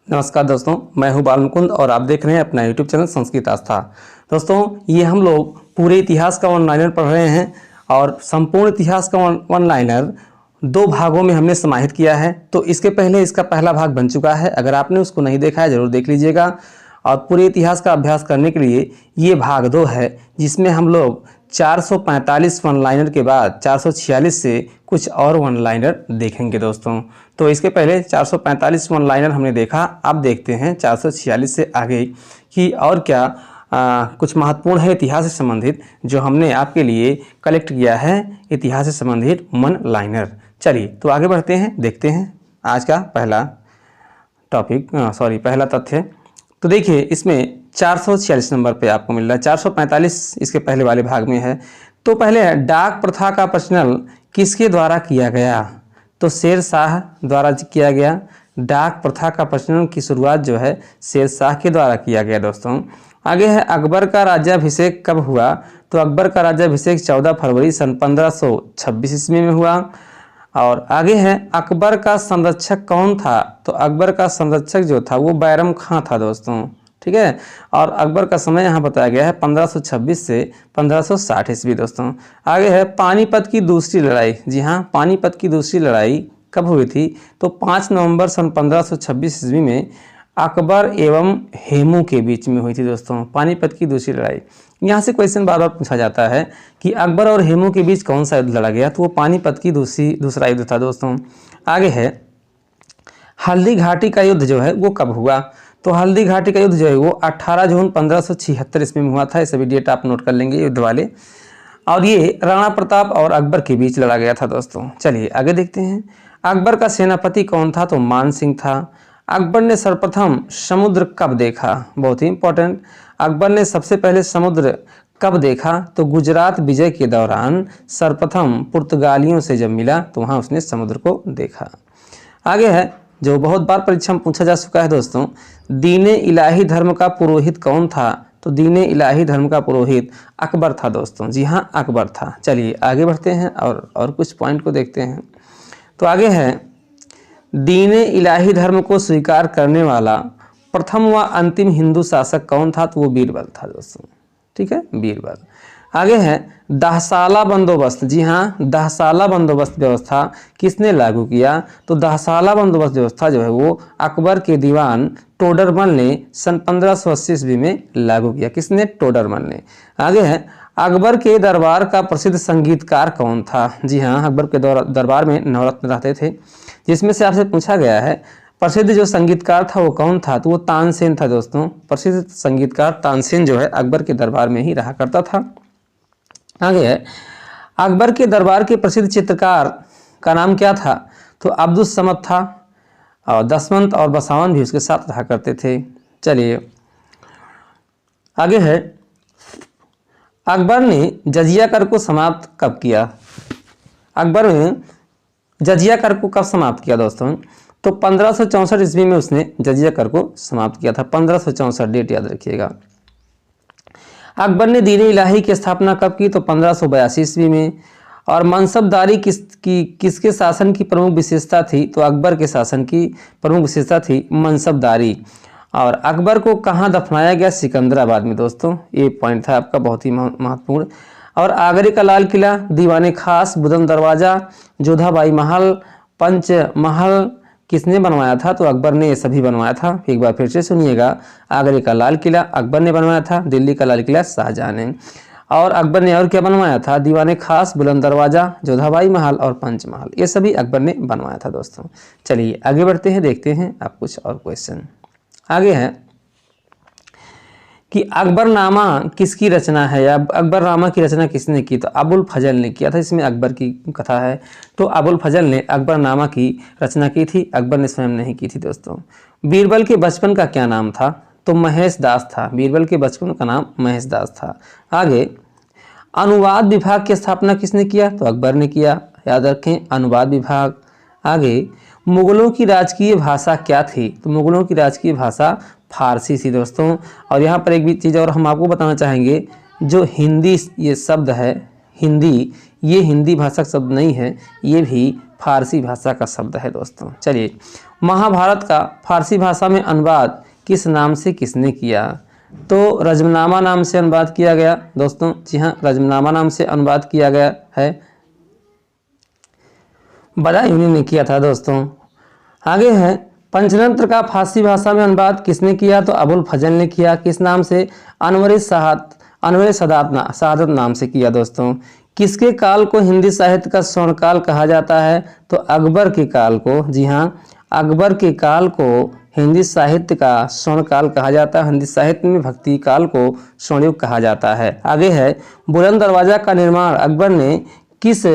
नमस्कार दोस्तों, मैं हूं बाल मुकुंद और आप देख रहे हैं अपना यूट्यूब चैनल संस्कृत आस्था। दोस्तों, ये हम लोग पूरे इतिहास का वन लाइनर पढ़ रहे हैं और संपूर्ण इतिहास का वन लाइनर दो भागों में हमने समाहित किया है। तो इसके पहले इसका पहला भाग बन चुका है। अगर आपने उसको नहीं देखा है ज़रूर देख लीजिएगा। और पूरे इतिहास का अभ्यास करने के लिए ये भाग 2 है, जिसमें हम लोग 445 वन लाइनर के बाद 446 से कुछ और वन लाइनर देखेंगे दोस्तों। तो इसके पहले 445 वन लाइनर हमने देखा, अब देखते हैं 446 से आगे कि और क्या कुछ महत्वपूर्ण है इतिहास से संबंधित जो हमने आपके लिए कलेक्ट किया है इतिहास से संबंधित वन लाइनर। चलिए तो आगे बढ़ते हैं, देखते हैं आज का पहला टॉपिक पहला तथ्य। तो देखिए इसमें 446 नंबर पे आपको मिल रहा है, 445 इसके पहले वाले भाग में है। तो पहले डाक प्रथा का प्रचलन किसके द्वारा किया गया? तो शेर शाह द्वारा किया गया। डाक प्रथा का प्रचलन की शुरुआत जो है शेर शाह के द्वारा किया गया दोस्तों। आगे है अकबर का राज्याभिषेक कब हुआ? तो अकबर का राज्याभिषेक 14 फरवरी सन 1526 ईस्वी में हुआ। और आगे है अकबर का संरक्षक कौन था? तो अकबर का संरक्षक जो था वो बैरम खां था दोस्तों, ठीक है। और अकबर का समय यहाँ बताया गया है 1526 से 1560 ईस्वी दोस्तों। आगे है पानीपत की दूसरी लड़ाई। जी हाँ, पानीपत की दूसरी लड़ाई कब हुई थी? तो 5 नवंबर सन 1526 ईस्वी में अकबर एवं हेमू के बीच में हुई थी दोस्तों, पानीपत की दूसरी लड़ाई। यहाँ से क्वेश्चन बार बार पूछा जाता है कि अकबर और हेमू के बीच कौन सा युद्ध लड़ा गया? तो वो पानीपत की दूसरा युद्ध था दोस्तों। आगे है हल्दी घाटी का युद्ध जो है वो कब हुआ? तो हल्दी घाटी का युद्ध जो है वो 18 जून 1576 ईस्वी में हुआ था। ये सभी डेट आप नोट कर लेंगे युद्ध वाले। और ये राणा प्रताप और अकबर के बीच लड़ा गया था दोस्तों। चलिए आगे देखते हैं। अकबर का सेनापति कौन था? तो मान सिंह था। अकबर ने सर्वप्रथम समुद्र कब देखा? बहुत ही इंपॉर्टेंट। अकबर ने सबसे पहले समुद्र कब देखा? तो गुजरात विजय के दौरान सर्वप्रथम पुर्तगालियों से जब मिला तो वहाँ उसने समुद्र को देखा। आगे है जो बहुत बार परीक्षा में पूछा जा चुका है दोस्तों, दीने इलाही धर्म का पुरोहित कौन था? तो दीने इलाही धर्म का पुरोहित अकबर था दोस्तों। जी हाँ, अकबर था। चलिए आगे बढ़ते हैं और कुछ पॉइंट को देखते हैं। तो आगे है दीने इलाही धर्म को स्वीकार करने वाला प्रथम व अंतिम हिंदू शासक कौन था? तो वो बीरबल था दोस्तों, ठीक है, बीरबल। आगे है दहसाला बंदोबस्त। जी हाँ, दहसाला बंदोबस्त व्यवस्था किसने लागू किया? तो दहसाला बंदोबस्त व्यवस्था जो है वो अकबर के दीवान टोडरमल ने सन 1580 ईस्वी में लागू किया। किसने? टोडरमल ने। आगे है अकबर के दरबार का प्रसिद्ध संगीतकार कौन था? जी हाँ, अकबर के दरबार में नवरत्न रहते थे, जिसमें से आपसे पूछा गया है प्रसिद्ध जो संगीतकार था वो कौन था? तो वो तानसेन था दोस्तों। प्रसिद्ध संगीतकार तानसेन जो है अकबर के दरबार में ही रहा करता था। आगे है अकबर के दरबार के प्रसिद्ध चित्रकार का नाम क्या था? तो अब्दुल समद था। और दसवंत और बसावन भी उसके साथ रहा करते थे। चलिए आगे है अकबर ने जजिया कर को समाप्त कब किया? अकबर ने जजिया कर को कब समाप्त किया दोस्तों? तो 1564 ईस्वी में उसने जजिया कर को समाप्त किया था। 1564 डेट याद रखिएगा। अकबर ने दीन इलाही की स्थापना कब की? तो 1582 ईस्वी में। और मनसबदारी किसके शासन की प्रमुख विशेषता थी? तो अकबर के शासन की प्रमुख विशेषता थी मनसबदारी। और अकबर को कहाँ दफनाया गया? सिकंदराबाद में दोस्तों। ये पॉइंट था आपका बहुत ही महत्वपूर्ण। और आगरे का लाल किला, दीवाने खास, बुलंद दरवाजा, जोधाबाई महल, पंच महल किसने बनवाया था? तो अकबर ने ये सभी बनवाया था। एक बार फिर से सुनिएगा, आगरे का लाल किला अकबर ने बनवाया था, दिल्ली का लाल किला शाहजहां ने। और अकबर ने और क्या बनवाया था? दीवाने खास, बुलंद दरवाजा, जोधाबाई महल और पंच महल, ये सभी अकबर ने बनवाया था दोस्तों। चलिए आगे बढ़ते हैं, देखते हैं आप कुछ और क्वेश्चन। आगे है कि अकबरनामा किसकी रचना है या अकबरनामा की रचना किसने की? तो अबुल फजल ने किया था। इसमें अकबर की कथा है, तो अबुल फजल ने अकबरनामा की रचना की थी, अकबर ने स्वयं नहीं की थी दोस्तों। बीरबल के बचपन का क्या नाम था? तो महेश दास था। बीरबल के बचपन का नाम महेश दास था। आगे अनुवाद विभाग की स्थापना किसने किया? तो अकबर ने किया, याद रखें अनुवाद विभाग। आगे मुगलों की राजकीय भाषा क्या थी? तो मुगलों की राजकीय भाषा फारसी थी दोस्तों। और यहाँ पर एक भी चीज़ और हम आपको बताना चाहेंगे, जो हिंदी ये शब्द है, हिंदी, ये हिंदी भाषा शब्द नहीं है, ये भी फारसी भाषा का शब्द है दोस्तों। चलिए, महाभारत का फारसी भाषा में अनुवाद किस नाम से किसने किया? तो रजमनामा नाम से अनुवाद किया गया दोस्तों। जी हाँ, रजमनामा नाम से अनुवाद किया गया है, बदायूनी ने किया था दोस्तों। आगे है, पंचतंत्र का फारसी भाषा में अनुवाद किसने किया? तो अबुल फजल ने किया। किस नाम से? अनवर सदात नाम से किया दोस्तों। किसके काल को हिंदी साहित्य का स्वर्णकाल कहा जाता है? तो अकबर के काल को, जी हाँ, अकबर के काल को हिंदी साहित्य का स्वर्णकाल कहा जाता है। हिंदी साहित्य में भक्ति काल को स्वर्णयुग कहा जाता है। आगे है, बुलंद दरवाजा का निर्माण अकबर ने किस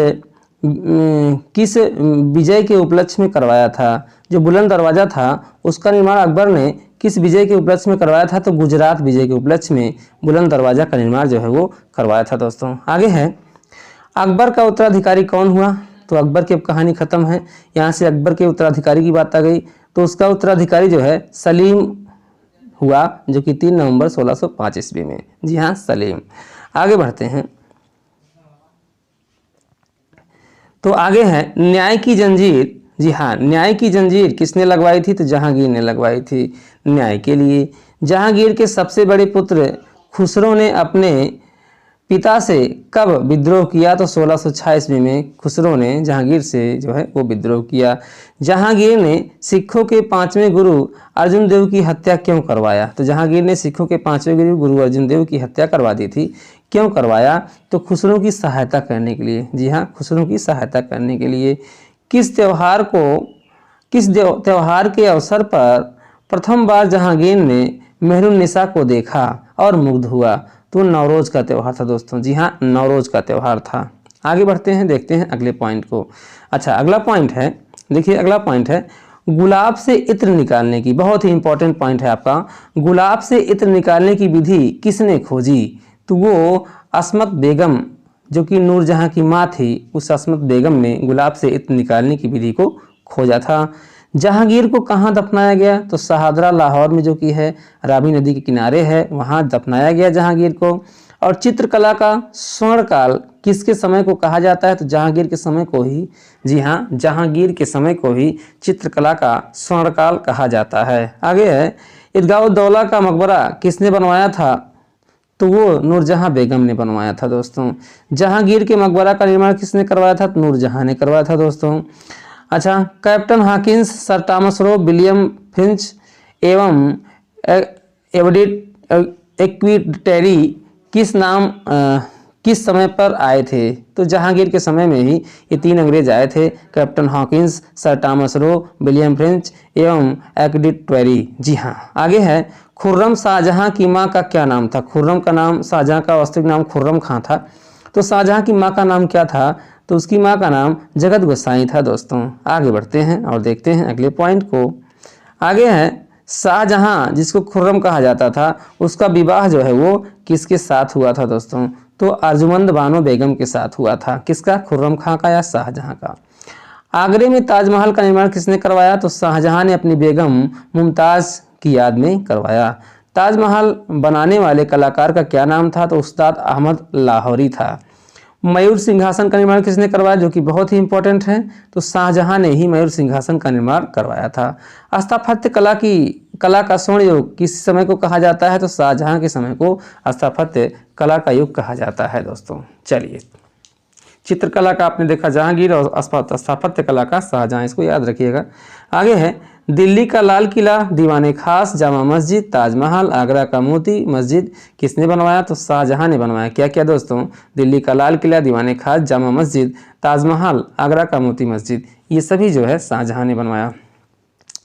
विजय के उपलक्ष्य में करवाया था? जो बुलंद दरवाजा था उसका निर्माण अकबर ने किस विजय के उपलक्ष्य में करवाया था? तो गुजरात विजय के उपलक्ष्य में बुलंद दरवाजा का निर्माण जो है वो करवाया था दोस्तों। आगे है, अकबर का उत्तराधिकारी कौन हुआ? तो अकबर की अब कहानी खत्म है। यहाँ से अकबर के उत्तराधिकारी की बात आ गई, तो उसका उत्तराधिकारी जो है सलीम हुआ, जो कि 3 नवंबर 1605 ईस्वी में। जी हाँ, सलीम। आगे बढ़ते हैं, तो आगे है, न्याय की जंजीर। जी हाँ, न्याय की जंजीर किसने लगवाई थी? तो जहांगीर ने लगवाई थी न्याय के लिए। जहांगीर के सबसे बड़े पुत्र खुसरो ने अपने पिता से कब विद्रोह किया? तो 1606 ईस्वी में खुसरो ने जहांगीर से जो है वो विद्रोह किया। जहांगीर ने सिखों के 5वें गुरु अर्जुन देव की हत्या क्यों करवाया? तो जहांगीर ने सिखों के 5वें गुरु अर्जुन देव की हत्या करवा दी थी। क्यों करवाया? तो खुसरो की सहायता करने के लिए। जी हाँ, खुसरो की सहायता करने के लिए। किस त्योहार के अवसर पर प्रथम बार जहांगीर ने मेहरुन्निसा को देखा और मुग्ध हुआ? तो नवरोज का त्यौहार था दोस्तों। जी हाँ, नवरोज का त्यौहार था। आगे बढ़ते हैं, देखते हैं अगले पॉइंट को। अच्छा, अगला पॉइंट है, देखिए अगला पॉइंट है, गुलाब से इत्र निकालने की। बहुत ही इंपॉर्टेंट पॉइंट है आपका। गुलाब से इत्र निकालने की विधि किसने खोजी? तो वो अस्मत बेगम, जो कि नूरजहां की माँ थी, उस अस्मत बेगम ने गुलाब से इत्र निकालने की विधि को खोजा था। जहांगीर को कहाँ दफनाया गया? तो शहादरा लाहौर में, जो कि है रावी नदी के किनारे है, वहाँ दफनाया गया जहांगीर को। और चित्रकला का स्वर्णकाल किसके समय को कहा जाता है? तो जहांगीर के समय को ही, जी हाँ, जहांगीर के समय को ही चित्रकला का स्वर्णकाल कहा जाता है। आगे है, ईदगाह-उद-दौला का मकबरा किसने बनवाया था? तो वो नूरजहां बेगम ने बनवाया था दोस्तों। जहांगीर के मकबरा का निर्माण किसने करवाया था? तो नूरजहां ने करवाया था दोस्तों। अच्छा, captain Hawkins, sir Thomas Roe, William Finch एवं एक्विटेरी किस समय पर आए थे? तो जहांगीर के समय में ही ये 3 अंग्रेज आए थे, captain Hawkins, sir Thomas Roe, William French एवं एक्विटेरी। जी हाँ। आगे है, खुर्रम शाहजहां की माँ का क्या नाम था? खुर्रम का नाम, शाहजहां का वास्तविक नाम खुर्रम खां था। तो शाहजहां की माँ का नाम क्या था? तो उसकी माँ का नाम जगत गोसाई था दोस्तों। आगे बढ़ते हैं और देखते हैं अगले पॉइंट को। आगे है, शाहजहां जिसको खुर्रम कहा जाता था, उसका विवाह जो है वो किसके साथ हुआ था दोस्तों? तो अर्जुमंद बानो बेगम के साथ हुआ था। किसका? खुर्रम खां का या शाहजहां का। आगरे में ताजमहल का निर्माण किसने करवाया? तो शाहजहां ने अपनी बेगम मुमताज की याद में करवाया। ताजमहल बनाने वाले कलाकार का क्या नाम था? तो उस्ताद अहमद लाहौरी था। मयूर सिंहासन का निर्माण किसने करवाया? जो कि बहुत ही इंपॉर्टेंट है, तो शाहजहां ने ही मयूर सिंहासन का निर्माण करवाया था। स्थापत्य कला का स्वर्ण युग किस समय को कहा जाता है? तो शाहजहां के समय को स्थापत्य कला का युग कहा जाता है दोस्तों। चलिए, चित्रकला का आपने देखा जहांगीर और स्थापत्य कला का शाहजहां, इसको याद रखिएगा। आगे है, दिल्ली का लाल किला, दीवाने खास, जामा मस्जिद, ताजमहल, आगरा का मोती मस्जिद किसने बनवाया? तो शाहजहां ने बनवाया। क्या क्या दोस्तों? दिल्ली का लाल किला, दीवाने खास, जामा मस्जिद, ताजमहल, आगरा का मोती मस्जिद, ये सभी जो है शाहजहां ने बनवाया।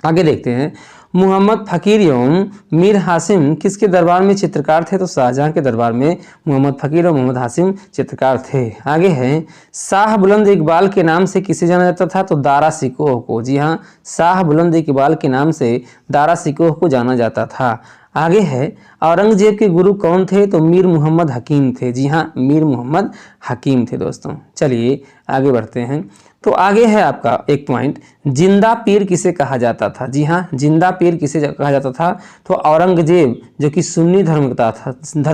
आगे देखते हैं, मोहम्मद फ़कीर एवं मीर हासिम किसके दरबार में चित्रकार थे? तो शाहजहां के दरबार में मोहम्मद फ़कीर और मोहम्मद हासिम चित्रकार थे। आगे है, शाह बुलंद इकबाल के नाम से किसे जाना जाता था? तो दारा सिकोह को। जी हाँ, शाह बुलंद इकबाल के नाम से दारा सिकोह को जाना जाता था। आगे है, औरंगजेब के गुरु कौन थे? तो मीर मोहम्मद हकीम थे। जी हाँ, मीर मोहम्मद हकीम थे दोस्तों। चलिए आगे बढ़ते हैं। तो आगे है आपका एक पॉइंट, जिंदा पीर किसे कहा जाता था? जी हाँ, जिंदा पीर किसे कहा जाता था? तो औरंगजेब जो कि सुन्नी धर्म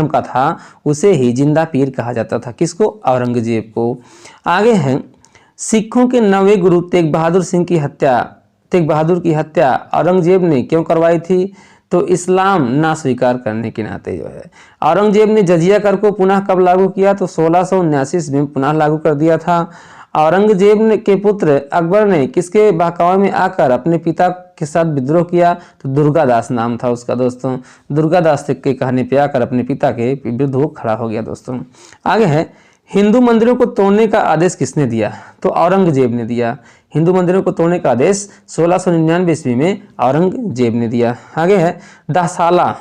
का था, उसे ही जिंदा पीर कहा जाता था। किसको? औरंगजेब को। आगे है, सिखों के नवे गुरु तेग बहादुर की हत्या औरंगजेब ने क्यों करवाई थी? तो इस्लाम ना स्वीकार करने के नाते जो है। औरंगजेब ने जजिया कर को पुनः कब लागू किया? तो 1679 ईस्वी में पुनः लागू कर दिया था। औरंगजेब ने के पुत्र अकबर ने किसके बहकावे में आकर अपने पिता के साथ विद्रोह किया? तो दुर्गादास नाम था उसका दोस्तों। दुर्गादास के कहने पे आकर अपने पिता के विरुद्ध वो खड़ा हो गया दोस्तों। आगे है, हिंदू मंदिरों को तोड़ने का आदेश किसने दिया? तो औरंगजेब ने दिया। हिंदू मंदिरों को तोड़ने का आदेश 1699 ईस्वी में औरंगजेब ने दिया। आगे है, दहसाला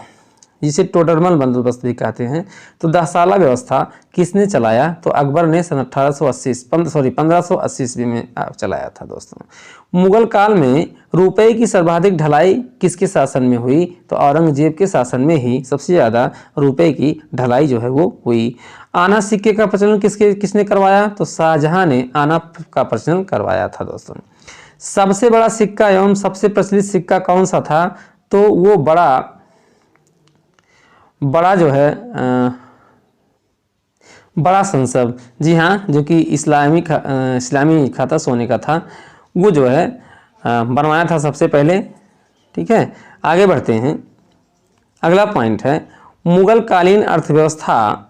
जिसे टोडरमल बंदोबस्त भी कहते हैं, तो दहसाला व्यवस्था किसने चलाया? तो अकबर ने सन 1580 ईस्वी में चलाया था दोस्तों। मुगल काल में रुपए की सर्वाधिक ढलाई किसके शासन में हुई? तो औरंगजेब के शासन में ही सबसे ज़्यादा रुपए की ढलाई जो है वो हुई। आना सिक्के का प्रचलन किसने करवाया? तो शाहजहां ने आना का प्रचलन करवाया था दोस्तों। सबसे बड़ा सिक्का एवं सबसे प्रचलित सिक्का कौन सा था? तो वो बड़ा जो है बड़ा संसद, जी हाँ, जो कि इस्लामी खाता सोने का था, वो जो है बनवाया था सबसे पहले। ठीक है, आगे बढ़ते हैं। अगला पॉइंट है, मुगल कालीन अर्थव्यवस्था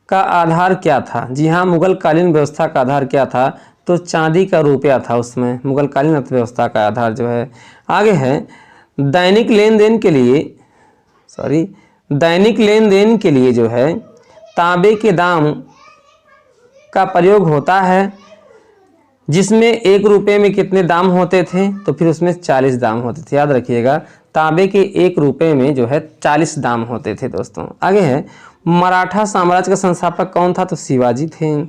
का आधार क्या था? जी हाँ, मुगल कालीन व्यवस्था का आधार क्या था? तो चांदी का रुपया था उसमें मुगल कालीन अर्थव्यवस्था का आधार जो है। आगे है, दैनिक लेन देन के लिए जो है तांबे के दाम का प्रयोग होता है, जिसमें 1 रुपये में कितने दाम होते थे? तो फिर उसमें 40 दाम होते थे। याद रखिएगा, तांबे के 1 रुपये में जो है 40 दाम होते थे दोस्तों। आगे है, मराठा साम्राज्य का संस्थापक कौन था? तो शिवाजी थे।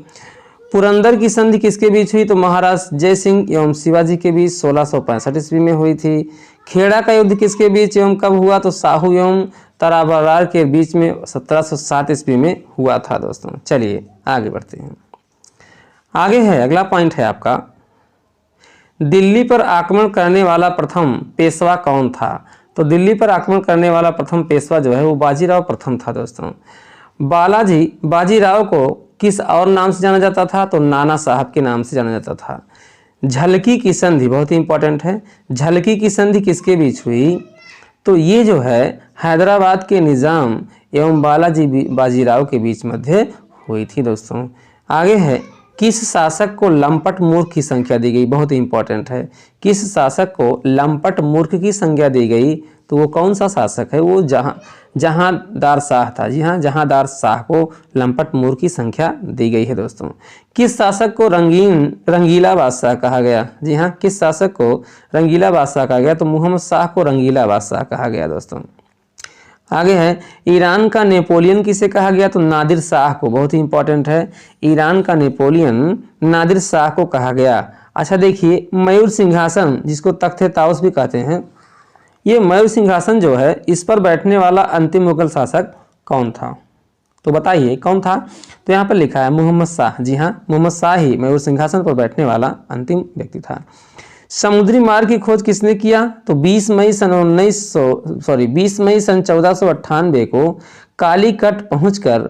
पुरंदर की संधि किसके बीच हुई? तो महाराज जय सिंह एवं शिवाजी के बीच 1665 ईस्वी में हुई थी। खेड़ा का युद्ध किसके बीच एवं कब हुआ? तो साहू एवं तराबरार के बीच में 1707 ईस्वी में हुआ था दोस्तों। चलिए आगे बढ़ते हैं। आगे है, अगला पॉइंट है आपका, दिल्ली पर आक्रमण करने वाला प्रथम पेशवा कौन था? तो दिल्ली पर आक्रमण करने वाला प्रथम पेशवा जो है वो बाजीराव प्रथम था दोस्तों। बाजीराव को किस और नाम से जाना जाता था? तो नाना साहब के नाम से जाना जाता था। झलकी की संधि बहुत ही इंपॉर्टेंट है। झलकी की संधि किसके बीच हुई? तो ये जो है हैदराबाद के निज़ाम एवं बाजीराव के बीच मध्य हुई थी दोस्तों। आगे है, किस शासक को लंपट मूर्ख की संख्या दी गई? बहुत ही इंपॉर्टेंट है। किस शासक को लंपट मूर्ख की संज्ञा दी गई? तो वो कौन सा शासक है? वो जहांदार शाह था। जी हाँ, जहांदार शाह को लंपट मूर्ख की संख्या दी गई है दोस्तों। किस शासक को रंगीला बादशाह कहा गया? जी हाँ, किस शासक को रंगीला बादशाह कहा गया? तो मोहम्मद शाह को रंगीला बादशाह कहा गया दोस्तों। आगे है, ईरान का नेपोलियन किसे कहा गया? तो नादिर शाह को। बहुत ही इंपॉर्टेंट है, ईरान का नेपोलियन नादिर शाह को कहा गया। अच्छा देखिए, मयूर सिंहासन जिसको तख्त ताउस भी कहते हैं, ये मयूर सिंहासन जो है इस पर बैठने वाला अंतिम मुगल शासक कौन था? तो बताइए कौन था? तो यहाँ पर लिखा है मोहम्मद शाह। जी हाँ, मोहम्मद शाह ही मयूर सिंहासन पर बैठने वाला अंतिम व्यक्ति था। समुद्री मार्ग की खोज किसने किया? तो 20 मई सन 1498 को कालीकट पहुंचकर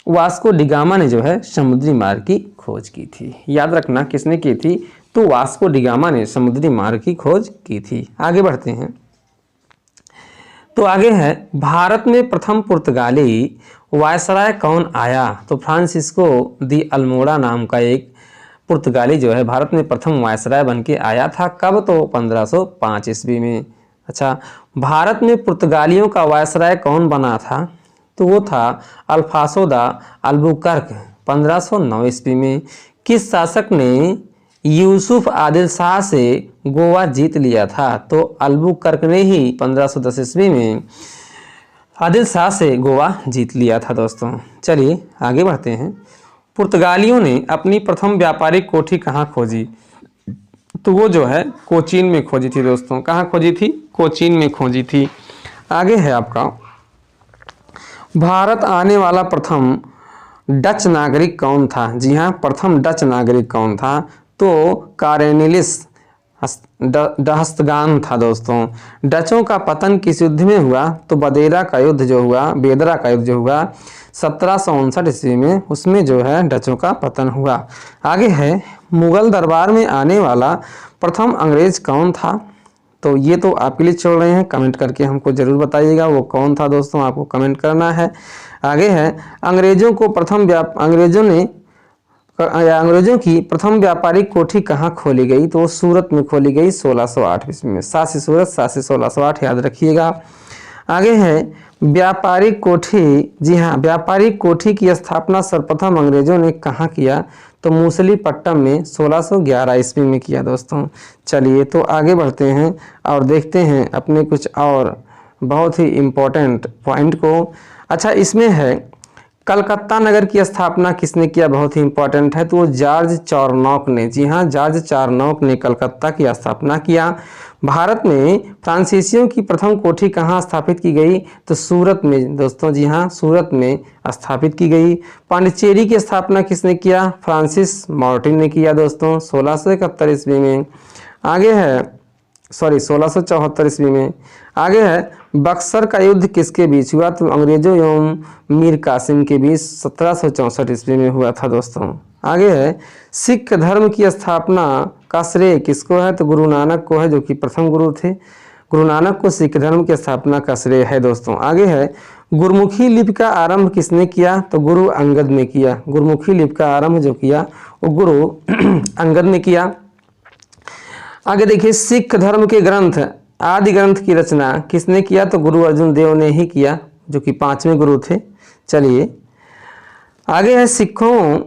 वास्को डिगामा ने जो है समुद्री मार्ग की खोज की थी। याद रखना किसने की थी? तो वास्को डिगामा ने समुद्री मार्ग की खोज की थी। आगे बढ़ते हैं। तो आगे है, भारत में प्रथम पुर्तगाली वायसराय कौन आया? तो फ्रांसिस्को दी अल्मोड़ा नाम का एक पुर्तगाली जो है भारत में प्रथम वायसराय बन के आया था। कब? तो 1505 ईस्वी में। अच्छा, भारत में पुर्तगालियों का वायसराय कौन बना था? तो वो था अल्फांसो दा अल्बुकर्क 1509 ईस्वी में। किस शासक ने यूसुफ आदिल शाह से गोवा जीत लिया था? तो अल्बुकर्क ने ही 1510 ईस्वी में आदिल शाह से गोवा जीत लिया था दोस्तों। चलिए आगे बढ़ते हैं। पुर्तगालियों ने अपनी प्रथम व्यापारिक कोठी कहाँ खोजी? तो वो जो है कोचीन में खोजी थी दोस्तों। कहाँ खोजी थी? कोचीन में खोजी थी। आगे है आपका, भारत आने वाला प्रथम डच नागरिक कौन था? जी हाँ, प्रथम डच नागरिक कौन था? तो कारेनिलिस दहस्तगान था दोस्तों। डचों का पतन किस युद्ध में हुआ? तो बेदरा का युद्ध जो हुआ 1759 ईस्वी में, उसमें जो है डचों का पतन हुआ। आगे है, मुगल दरबार में आने वाला प्रथम अंग्रेज कौन था? तो ये तो आपके लिए छोड़ रहे हैं, कमेंट करके हमको जरूर बताइएगा वो कौन था दोस्तों, आपको कमेंट करना है। आगे है, अंग्रेजों की प्रथम व्यापारिक कोठी कहाँ खोली गई? तो सूरत में खोली गई 1608 ईस्वी में। सासी सूरत, सासी 1608 याद रखिएगा। आगे है, व्यापारिक कोठी, जी हाँ, व्यापारिक कोठी की स्थापना सर्वप्रथम अंग्रेजों ने कहाँ किया? तो मूसलीपट्टम में 1611 ईस्वी में किया दोस्तों। चलिए तो आगे बढ़ते हैं और देखते हैं अपने कुछ और बहुत ही इम्पोर्टेंट पॉइंट को। अच्छा, इसमें है कलकत्ता नगर की स्थापना किसने किया? बहुत ही इंपॉर्टेंट है, तो वो जॉर्ज चारनॉक ने, जी हाँ, जॉर्ज चारनॉक ने कलकत्ता की स्थापना किया। भारत में फ्रांसीसियों की प्रथम कोठी कहाँ स्थापित की गई? तो सूरत में दोस्तों, जी हाँ, सूरत में स्थापित की गई। पांडिचेरी की स्थापना किसने किया? फ्रांसिस मार्टिन ने किया दोस्तों 1671 ईस्वी में। आगे है, 1674 ईस्वी में। आगे है, बक्सर का युद्ध किसके बीच हुआ? तो अंग्रेजों एवं मीर कासिम के बीच 1764 ईस्वी में हुआ था दोस्तों। आगे है, सिख धर्म की स्थापना का श्रेय किसको है? तो गुरु नानक को है, जो कि प्रथम गुरु थे। गुरु नानक को सिख धर्म की स्थापना का श्रेय है दोस्तों। आगे है, गुरमुखी लिपि का आरंभ किसने किया? तो गुरु अंगद ने किया। गुरमुखी लिपि का आरंभ जो किया वो गुरु अंगद ने किया। आगे देखिए, सिख धर्म के ग्रंथ आदि ग्रंथ की रचना किसने किया? तो गुरु अर्जुन देव ने ही किया, जो कि 5वें गुरु थे। चलिए आगे है, सिखों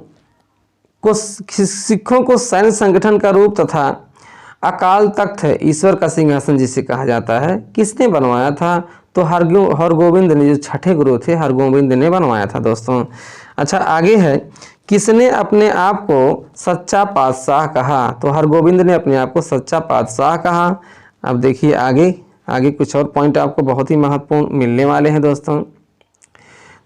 को सैन्य संगठन का रूप तथा अकाल तख्त ईश्वर का सिंहासन जिसे कहा जाता है, किसने बनवाया था? तो हरगोविंद ने, जो छठे गुरु थे हरगोविंद ने बनवाया था दोस्तों। अच्छा, आगे है, किसने अपने आप को सच्चा पातशाह कहा? तो हरगोविंद ने अपने आप को सच्चा पातशाह कहा। अब देखिए आगे कुछ और पॉइंट आपको बहुत ही महत्वपूर्ण मिलने वाले हैं दोस्तों।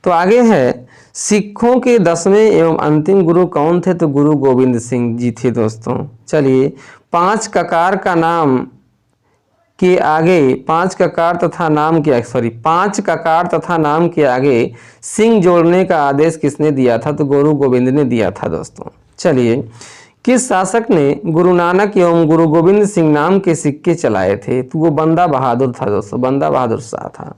तो आगे है, सिखों के 10वें एवं अंतिम गुरु कौन थे? तो गुरु गोविंद सिंह जी थे दोस्तों। चलिए, पांच ककार तथा नाम के आगे सिंह जोड़ने का आदेश किसने दिया था? तो गुरु गोविंद ने दिया था दोस्तों। चलिए, किस शासक ने गुरु नानक एवं गुरु गोविंद सिंह नाम के सिक्के चलाए थे? तो वो बंदा बहादुर था दोस्तों, बंदा बहादुर शाह था।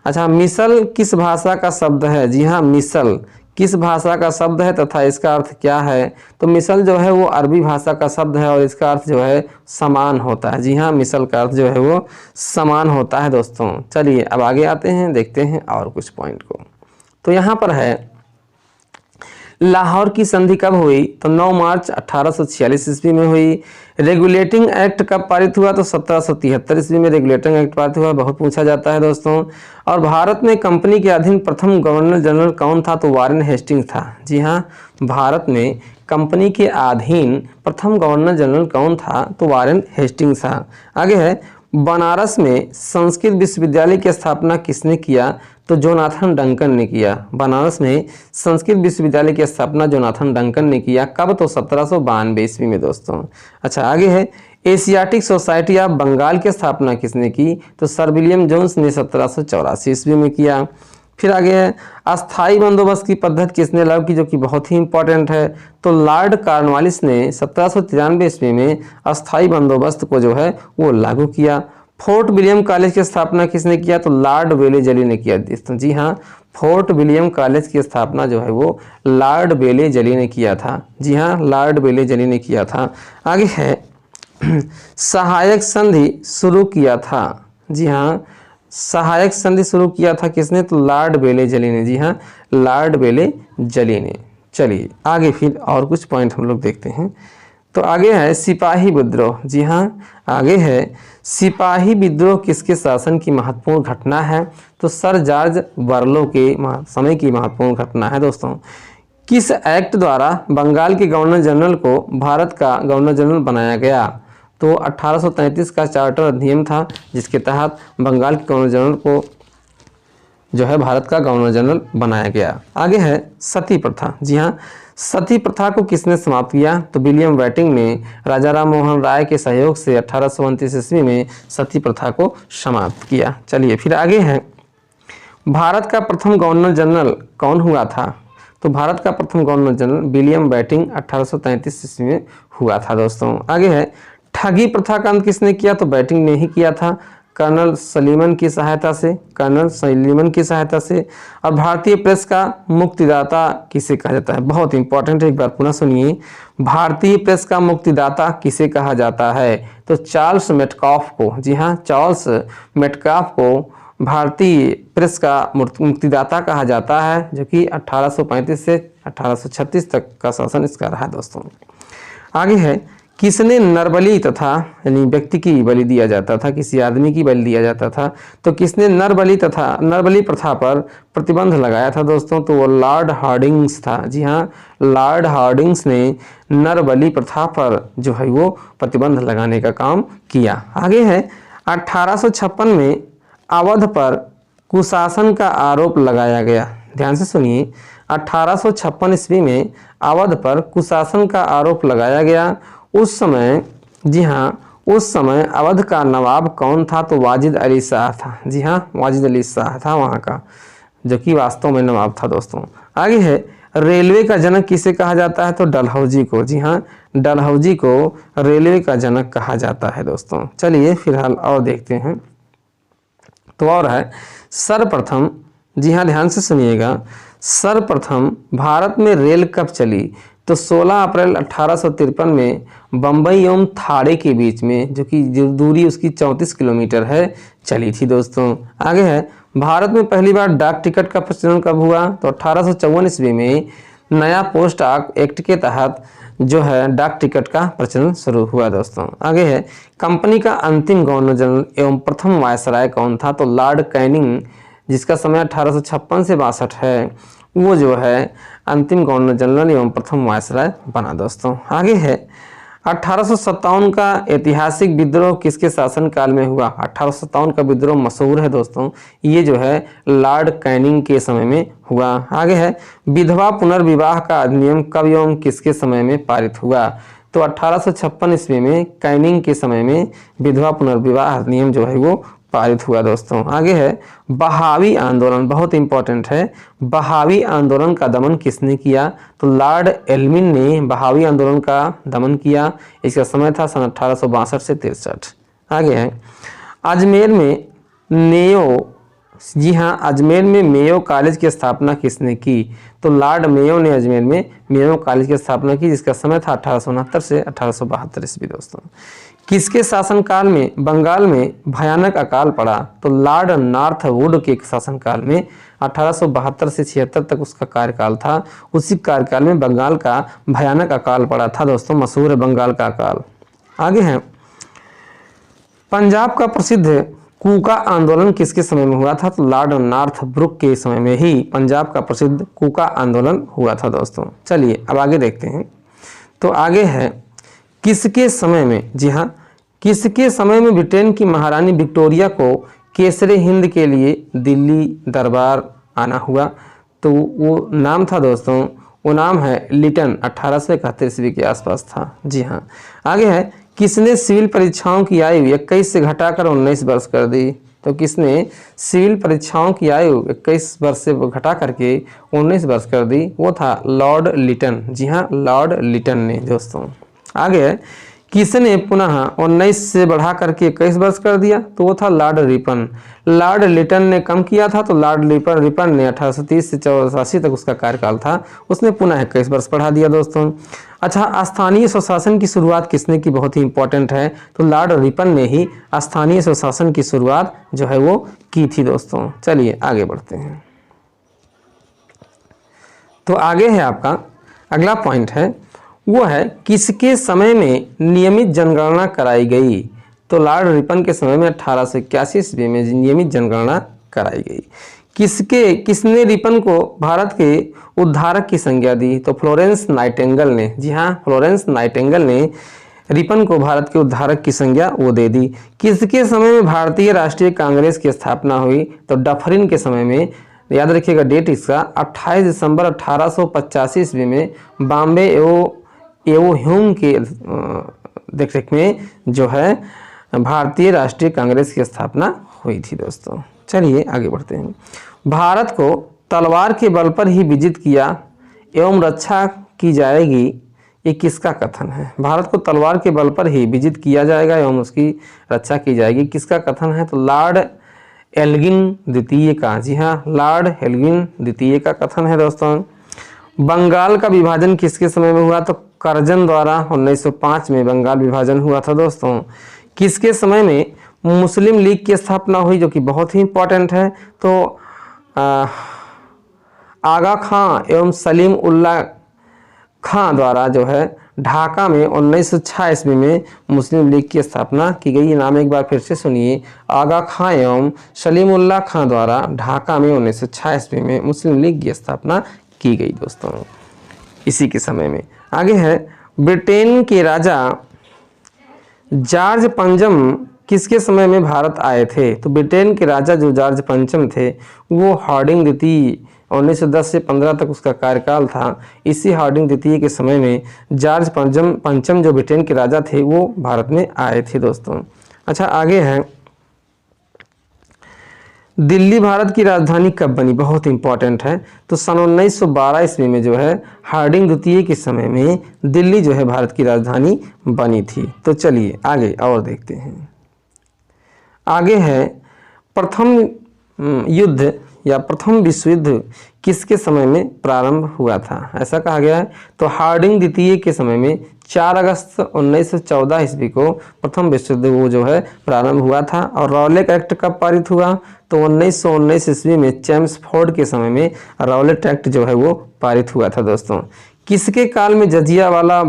अच्छा, मिसल किस भाषा का शब्द है? जी हाँ, मिसल किस भाषा का शब्द है तथा इसका अर्थ क्या है? तो मिसल जो है वो अरबी भाषा का शब्द है और इसका अर्थ जो है समान होता है। जी हाँ, मिसल का अर्थ जो है वो समान होता है दोस्तों। चलिए अब आगे आते हैं, देखते हैं और कुछ पॉइंट को। तो यहाँ पर है, लाहौर की संधि कब हुई? तो 9 मार्च 1846 ईस्वी में हुई। रेगुलेटिंग एक्ट कब पारित हुआ? तो 1773 ईस्वी में रेगुलेटिंग एक्ट पारित हुआ, बहुत पूछा जाता है दोस्तों। और भारत में कंपनी के अधीन प्रथम गवर्नर जनरल कौन था? तो वारेन हेस्टिंग्स था। जी हाँ, भारत में कंपनी के अधीन प्रथम गवर्नर जनरल कौन था? तो वारेन हेस्टिंग्स था। आगे है, बनारस में संस्कृत विश्वविद्यालय की स्थापना किसने किया? तो जोनाथन डंकन ने किया। बनारस में संस्कृत विश्वविद्यालय की स्थापना जोनाथन डंकन ने किया। कब? तो 1792 ईस्वी में दोस्तों। अच्छा, आगे है, एशियाटिक सोसाइटी ऑफ बंगाल की स्थापना किसने की? तो सर विलियम जोन्स ने 1784 ईस्वी में किया। फिर आगे है, अस्थाई बंदोबस्त की पद्धति किसने लागू की? जो कि बहुत ही इंपॉर्टेंट है। तो लॉर्ड कॉर्नवालिस ने 1793 ईस्वी में अस्थाई बंदोबस्त को जो है वो लागू किया। फोर्ट विलियम कॉलेज की स्थापना किसने किया? तो लॉर्ड वेलेजली ने किया दोस्तों। जी हाँ, फोर्ट विलियम कॉलेज की स्थापना जो है वो लॉर्ड वेलेजली ने किया था। जी हाँ, लॉर्ड वेलेजली ने किया था। आगे है, सहायक संधि शुरू किया था। जी हाँ, सहायक संधि शुरू किया था किसने? तो लॉर्ड वेलेजली ने। जी हाँ, लॉर्ड वेलेजली ने। चलिए आगे फिर और कुछ पॉइंट हम लोग देखते हैं। तो आगे है, सिपाही विद्रोह। जी हाँ, आगे है, सिपाही विद्रोह किसके शासन की महत्वपूर्ण घटना है? तो सर जॉर्ज बर्लो के समय की महत्वपूर्ण घटना है दोस्तों। किस एक्ट द्वारा बंगाल के गवर्नर जनरल को भारत का गवर्नर जनरल बनाया गया? तो 1833 का चार्टर अधिनियम था, जिसके तहत बंगाल के गवर्नर जनरल को जो है भारत का गवर्नर जनरल बनाया गया। आगे है, सती प्रथा। जी हाँ, सती प्रथा को किसने समाप्त किया? तो विलियम वेटिंग ने राजा राम मोहन राय के सहयोग से 1829 ईस्वी में सती प्रथा को समाप्त किया। चलिए फिर आगे है, भारत का प्रथम गवर्नर जनरल कौन हुआ था? तो भारत का प्रथम गवर्नर जनरल विलियम वेटिंग 1833 ईस्वी में हुआ था दोस्तों। आगे है, ठगी प्रथा का अंत किसने किया? तो वेटिंग ने ही किया था, कर्नल सलीमन की सहायता से, कर्नल सलीमन की सहायता से। और भारतीय प्रेस का मुक्तिदाता किसे कहा जाता है? बहुत इंपॉर्टेंट है, एक बार पुनः सुनिए। भारतीय प्रेस का मुक्तिदाता किसे कहा जाता है? तो चार्ल्स मेटकाफ को, जी हाँ, चार्ल्स मेटकाफ को भारतीय प्रेस का मुक्तिदाता कहा जाता है, जो कि 1835 से 1836 तक का शासन इसका रहा दोस्तों। आगे है, किसने नरबलि तथा यानी व्यक्ति की बलि दिया जाता था, किसी आदमी की बलि दिया जाता था, तो किसने नरबलि प्रथा पर प्रतिबंध लगाया था दोस्तों? तो वो लॉर्ड हार्डिंग्स था। जी हाँ, लॉर्ड हार्डिंग्स ने नरबलि प्रथा पर जो है वो प्रतिबंध लगाने का काम किया। आगे है, 1856 में अवध पर कुशासन का आरोप लगाया गया। ध्यान से सुनिए, 1856 ईस्वी में अवध पर कुशासन का आरोप लगाया गया। उस समय, जी हाँ, उस समय अवध का नवाब कौन था? तो वाजिद अली शाह था। जी हाँ, वाजिद अली शाह था वहाँ का, जो कि वास्तव में नवाब था दोस्तों। आगे है, रेलवे का जनक किसे कहा जाता है? तो डलहौजी को। जी हाँ, डलहौजी को रेलवे का जनक कहा जाता है दोस्तों। चलिए फिलहाल और देखते हैं। तो और है, सर्वप्रथम, जी हाँ ध्यान से सुनिएगा, सर्वप्रथम भारत में रेल कब चली? तो 16 अप्रैल 1853 में बम्बई एवं थाड़े के बीच में, जो कि दूरी उसकी 34 किलोमीटर है, चली थी दोस्तों। आगे है, भारत में पहली बार डाक टिकट का प्रचलन कब हुआ? तो 1854 ईस्वी में नया पोस्ट एक्ट के तहत जो है डाक टिकट का प्रचलन शुरू हुआ दोस्तों। आगे है, कंपनी का अंतिम गवर्नर जनरल एवं प्रथम वायसराय कौन था? तो लॉर्ड कैनिंग, जिसका समय 1856 से 62 है, वो जो है अंतिम गवर्नर जनरल एवं प्रथम वायसराय बना दोस्तों। आगे है, 1857 का ऐतिहासिक विद्रोह किसके शासनकाल में हुआ? 1857 का विद्रोह मशहूर है दोस्तों, ये जो है लॉर्ड कैनिंग के समय में हुआ। आगे है, विधवा पुनर्विवाह का अधिनियम कब एवं किसके समय में पारित हुआ? तो 1856 ईस्वी में कैनिंग के समय में विधवा पुनर्विवाह अधिनियम जो है वो पारित हुआ दोस्तों। आगे है, बहावी आंदोलन, बहुत इंपॉर्टेंट है, बहावी आंदोलन का दमन किसने किया? तो लॉर्ड एल्मिन ने बहावी आंदोलन का दमन किया। इसका समय था सन 1862 से 63। आगे है, अजमेर में मेयो, जी हाँ, अजमेर में मेयो कॉलेज की स्थापना किसने की? तो लॉर्ड मेयो ने अजमेर में मेयो कॉलेज की स्थापना की, जिसका समय था 1869 से 1872 ईस्वी दोस्तों। किसके शासनकाल में बंगाल में भयानक अकाल पड़ा? तो लॉर्ड नॉर्थवुड के शासनकाल में 1872 से 76 तक उसका कार्यकाल था। उसी कार्यकाल में बंगाल का भयानक अकाल पड़ा था दोस्तों, मशहूर है बंगाल का अकाल। आगे है, पंजाब का प्रसिद्ध कूका आंदोलन किसके समय में हुआ था? तो लॉर्ड नॉर्थब्रुक के समय में ही पंजाब का प्रसिद्ध कूका आंदोलन हुआ था दोस्तों। चलिए अब आगे देखते हैं। तो आगे है, किसके समय में, जी हाँ, किसके समय में ब्रिटेन की महारानी विक्टोरिया को केसरे हिंद के लिए दिल्ली दरबार आना हुआ? तो वो नाम था दोस्तों, वो नाम है लिटन, 1871 ईस्वी के आसपास था। जी हाँ। आगे है, किसने सिविल परीक्षाओं की आयु 21 से घटाकर 19 वर्ष कर दी? तो किसने सिविल परीक्षाओं की आयु 21 वर्ष से घटा करके 19 वर्ष कर दी? वो था लॉर्ड लिटन। जी हाँ, लॉर्ड लिटन ने दोस्तों। आगे है, किसने पुनः 19 से बढ़ा करके 21 वर्ष कर दिया? तो वो था लॉर्ड रिपन। लॉर्ड लिटन ने कम किया था, तो लॉर्ड रिपन ने 1830 से 84 तक उसका कार्यकाल था, उसने पुनः 21 वर्ष बढ़ा दिया दोस्तों। अच्छा, स्थानीय स्वशासन की शुरुआत किसने की? बहुत ही इंपॉर्टेंट है, तो लॉर्ड रिपन ने ही स्थानीय स्वशासन की शुरुआत जो है वो की थी दोस्तों। चलिए आगे बढ़ते हैं। तो आगे है आपका अगला पॉइंट है, वो है किसके समय में नियमित जनगणना कराई गई? तो लॉर्ड रिपन के समय में 1881 ईस्वी में नियमित जनगणना कराई गई। किसने रिपन को भारत के उद्धारक की संज्ञा दी? तो फ्लोरेंस नाइटिंगेल ने। जी हाँ, फ्लोरेंस नाइटिंगेल ने रिपन को भारत के उद्धारक की संज्ञा वो दे दी। किसके समय में भारतीय राष्ट्रीय कांग्रेस की स्थापना हुई? तो डफरिन के समय में याद रखिएगा डेट इसका 28 दिसंबर 1885 ईस्वी में बॉम्बे एवं ह्यूम के देखरेख में जो है भारतीय राष्ट्रीय कांग्रेस की स्थापना हुई थी दोस्तों। चलिए आगे बढ़ते हैं। भारत को तलवार के बल पर ही विजित किया एवं रक्षा की जाएगी, ये किसका कथन है? भारत को तलवार के बल पर ही विजित किया जाएगा एवं उसकी रक्षा की जाएगी, किसका कथन है? तो लॉर्ड एल्गिन द्वितीय का। जी हाँ, लॉर्ड एल्गिन द्वितीय का कथन है दोस्तों। बंगाल का विभाजन किसके समय में हुआ? तो करजन द्वारा 1905 में बंगाल विभाजन हुआ था दोस्तों। किसके समय में मुस्लिम लीग की स्थापना हुई, जो कि बहुत ही इंपॉर्टेंट है? तो आगा खां एवं सलीम उल्लाह खां द्वारा जो है ढाका में 1906 ईस्वी में मुस्लिम लीग की स्थापना की गई। ये नाम एक बार फिर से सुनिए, आगा खां एवं सलीम उल्लाह खां द्वारा ढाका में 1906 ईस्वी में मुस्लिम लीग की स्थापना की गई दोस्तों, इसी के समय में। आगे है, ब्रिटेन के राजा जॉर्ज पंचम किसके समय में भारत आए थे? तो ब्रिटेन के राजा जो जॉर्ज पंचम थे वो हार्डिंग द्वितीय 1910 से 15 तक उसका कार्यकाल था। इसी हार्डिंग द्वितीय के समय में जॉर्ज पंचम जो ब्रिटेन के राजा थे वो भारत में आए थे दोस्तों। अच्छा आगे है, दिल्ली भारत की राजधानी कब बनी? बहुत इंपॉर्टेंट है। तो सन 1912 ईस्वी में जो है हार्डिंग द्वितीय के समय में दिल्ली जो है भारत की राजधानी बनी थी। तो चलिए आगे और देखते हैं। आगे है, प्रथम युद्ध या प्रथम विश्व युद्ध किसके समय में प्रारंभ हुआ था? ऐसा कहा गया है। तो हार्डिंग द्वितीय के समय में 4 अगस्त 1914 ईस्वी को प्रथम विश्व युद्ध वो जो है प्रारंभ हुआ था। और रॉलेट एक्ट कब पारित हुआ? तो 1919 ईस्वी में चेम्सफोर्ड के समय में रॉलेट एक्ट जो है वो पारित हुआ था दोस्तों। किसके काल में जलियांवाला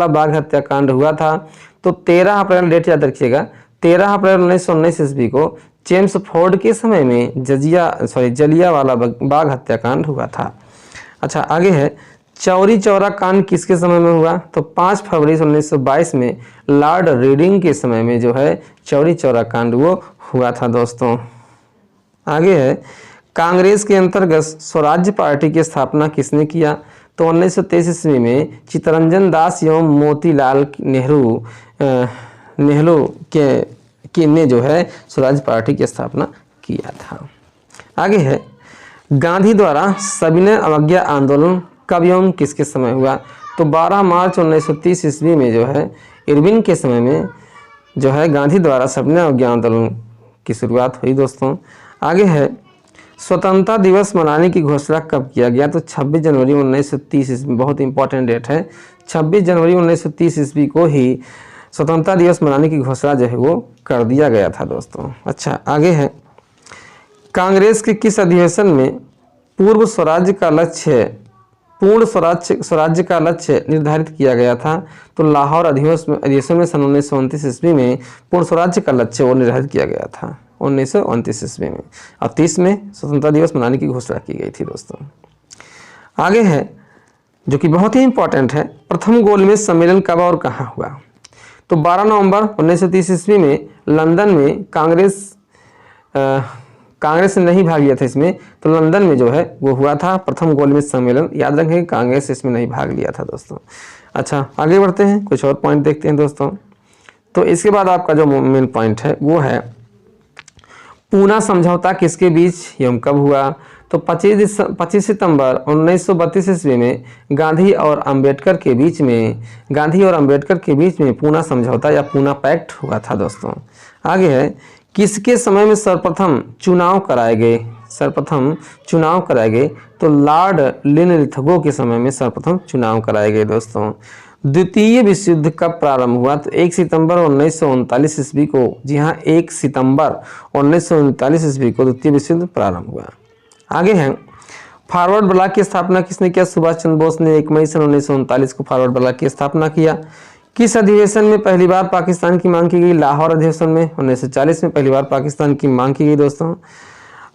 बाग हत्याकांड हुआ था? तो 13 अप्रैल, डेट याद रखिएगा, 13 अप्रैल 1919 ईस्वी को चेम्सफोर्ड के समय में जलियांवाला बाग हत्याकांड हुआ था। अच्छा आगे है, चौरी चौरा कांड किसके समय में हुआ? तो 5 फरवरी 1922 में लॉर्ड रीडिंग के समय में जो है चौरी चौरा कांड वो हुआ था दोस्तों। आगे है, कांग्रेस के अंतर्गत स्वराज्य पार्टी की स्थापना किसने किया? तो 1923 ईस्वी में चित्तरंजन दास एवं मोतीलाल नेहरू ने जो है स्वराज पार्टी की स्थापना किया था। आगे है, गांधी द्वारा सविनय अवज्ञा आंदोलन कब एवं किसके समय हुआ? तो 12 मार्च 1930 ईस्वी में जो है इरविन के समय में जो है गांधी द्वारा सविनय अवज्ञा आंदोलन की शुरुआत हुई दोस्तों। आगे है, स्वतंत्रता दिवस मनाने की घोषणा कब किया गया? तो 26 जनवरी 1930 ईस्वी, बहुत इंपॉर्टेंट डेट है। 26 जनवरी 1930 ईस्वी को ही स्वतंत्रता दिवस मनाने की घोषणा जो है वो कर दिया गया था दोस्तों। अच्छा आगे है, कांग्रेस के किस अधिवेशन में पूर्ण स्वराज्य का लक्ष्य निर्धारित किया गया था? तो लाहौर अधिवेशन में सन 1929 ईस्वी में पूर्ण स्वराज्य का लक्ष्य वो निर्धारित किया गया था 1929 ईस्वी में, और 30 में स्वतंत्रता दिवस मनाने की घोषणा की गई थी दोस्तों। आगे है, जो कि बहुत ही इंपॉर्टेंट है, प्रथम गोलमेज सम्मेलन कब और कहाँ हुआ? तो 12 नवंबर 1930 ईस्वी में लंदन में कांग्रेस ने नहीं भाग लिया था इसमें, तो लंदन में जो है वो हुआ था प्रथम गोलमेज सम्मेलन। याद रखें कांग्रेस इसमें नहीं भाग लिया था दोस्तों। अच्छा आगे बढ़ते हैं, कुछ और पॉइंट देखते हैं दोस्तों। तो इसके बाद आपका जो मेन पॉइंट है वो है, पूना समझौता किसके बीच एवं कब हुआ? तो 25 सितंबर 1932 ईस्वी में गांधी और अंबेडकर के बीच में पूना समझौता या पूना पैक्ट हुआ था दोस्तों। आगे है, किसके समय में सर्वप्रथम चुनाव कराए गए? तो लॉर्ड लिनलिथगो के समय में सर्वप्रथम चुनाव कराए गए दोस्तों। द्वितीय विश्व युद्ध कब प्रारंभ हुआ? तो 1 सितंबर 1939 ईस्वी को, जी हाँ 1 सितंबर 1939 ईस्वी को द्वितीय विश्व युद्ध प्रारंभ हुआ। आगे है, फॉरवर्ड ब्लॉक की स्थापना किसने किया? सुभाष चंद्र बोस ने 1 मई सन 1939 को फॉरवर्ड ब्लॉक की स्थापना किया। किस अधिवेशन में पहली बार पाकिस्तान की मांग की गई? लाहौर अधिवेशन में 1940 में पहली बार पाकिस्तान की मांग की गई दोस्तों।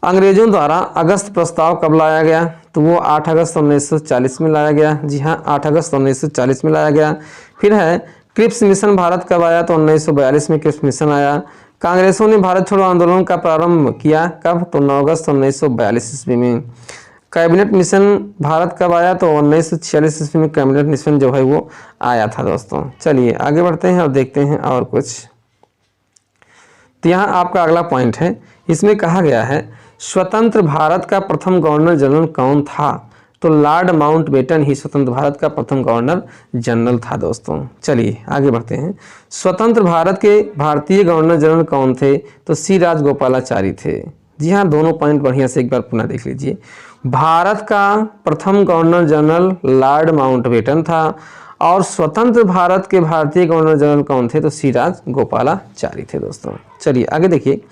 अंग्रेजों द्वारा अगस्त प्रस्ताव कब लाया गया? तो वो 8 अगस्त 1940 में लाया गया। जी हाँ 8 अगस्त 1940 में लाया गया। फिर है, क्रिप्स मिशन भारत कब आया? तो 1942 में क्रिप्स मिशन आया। कांग्रेसों ने भारत छोड़ो आंदोलन का प्रारंभ किया कब? तो 9 अगस्त 1942 ईस्वी में। कैबिनेट मिशन भारत कब आया? तो 1946 ईस्वी में कैबिनेट मिशन जो है वो आया था दोस्तों। चलिए आगे बढ़ते हैं और देखते हैं और कुछ। तो यहाँ आपका अगला पॉइंट है, इसमें कहा गया है स्वतंत्र भारत का प्रथम गवर्नर जनरल कौन था? तो लॉर्ड माउंटबेटन ही स्वतंत्र भारत का प्रथम गवर्नर जनरल था दोस्तों। चलिए आगे बढ़ते हैं। स्वतंत्र भारत के भारतीय गवर्नर जनरल कौन थे? तो सी राजगोपालाचारी थे। जी हाँ, दोनों पॉइंट बढ़िया से एक बार पुनः देख लीजिए। भारत का प्रथम गवर्नर जनरल लॉर्ड माउंटबेटन था और स्वतंत्र भारत के भारतीय गवर्नर जनरल कौन थे? तो सी राजगोपालाचारी थे दोस्तों। चलिए आगे देखिए।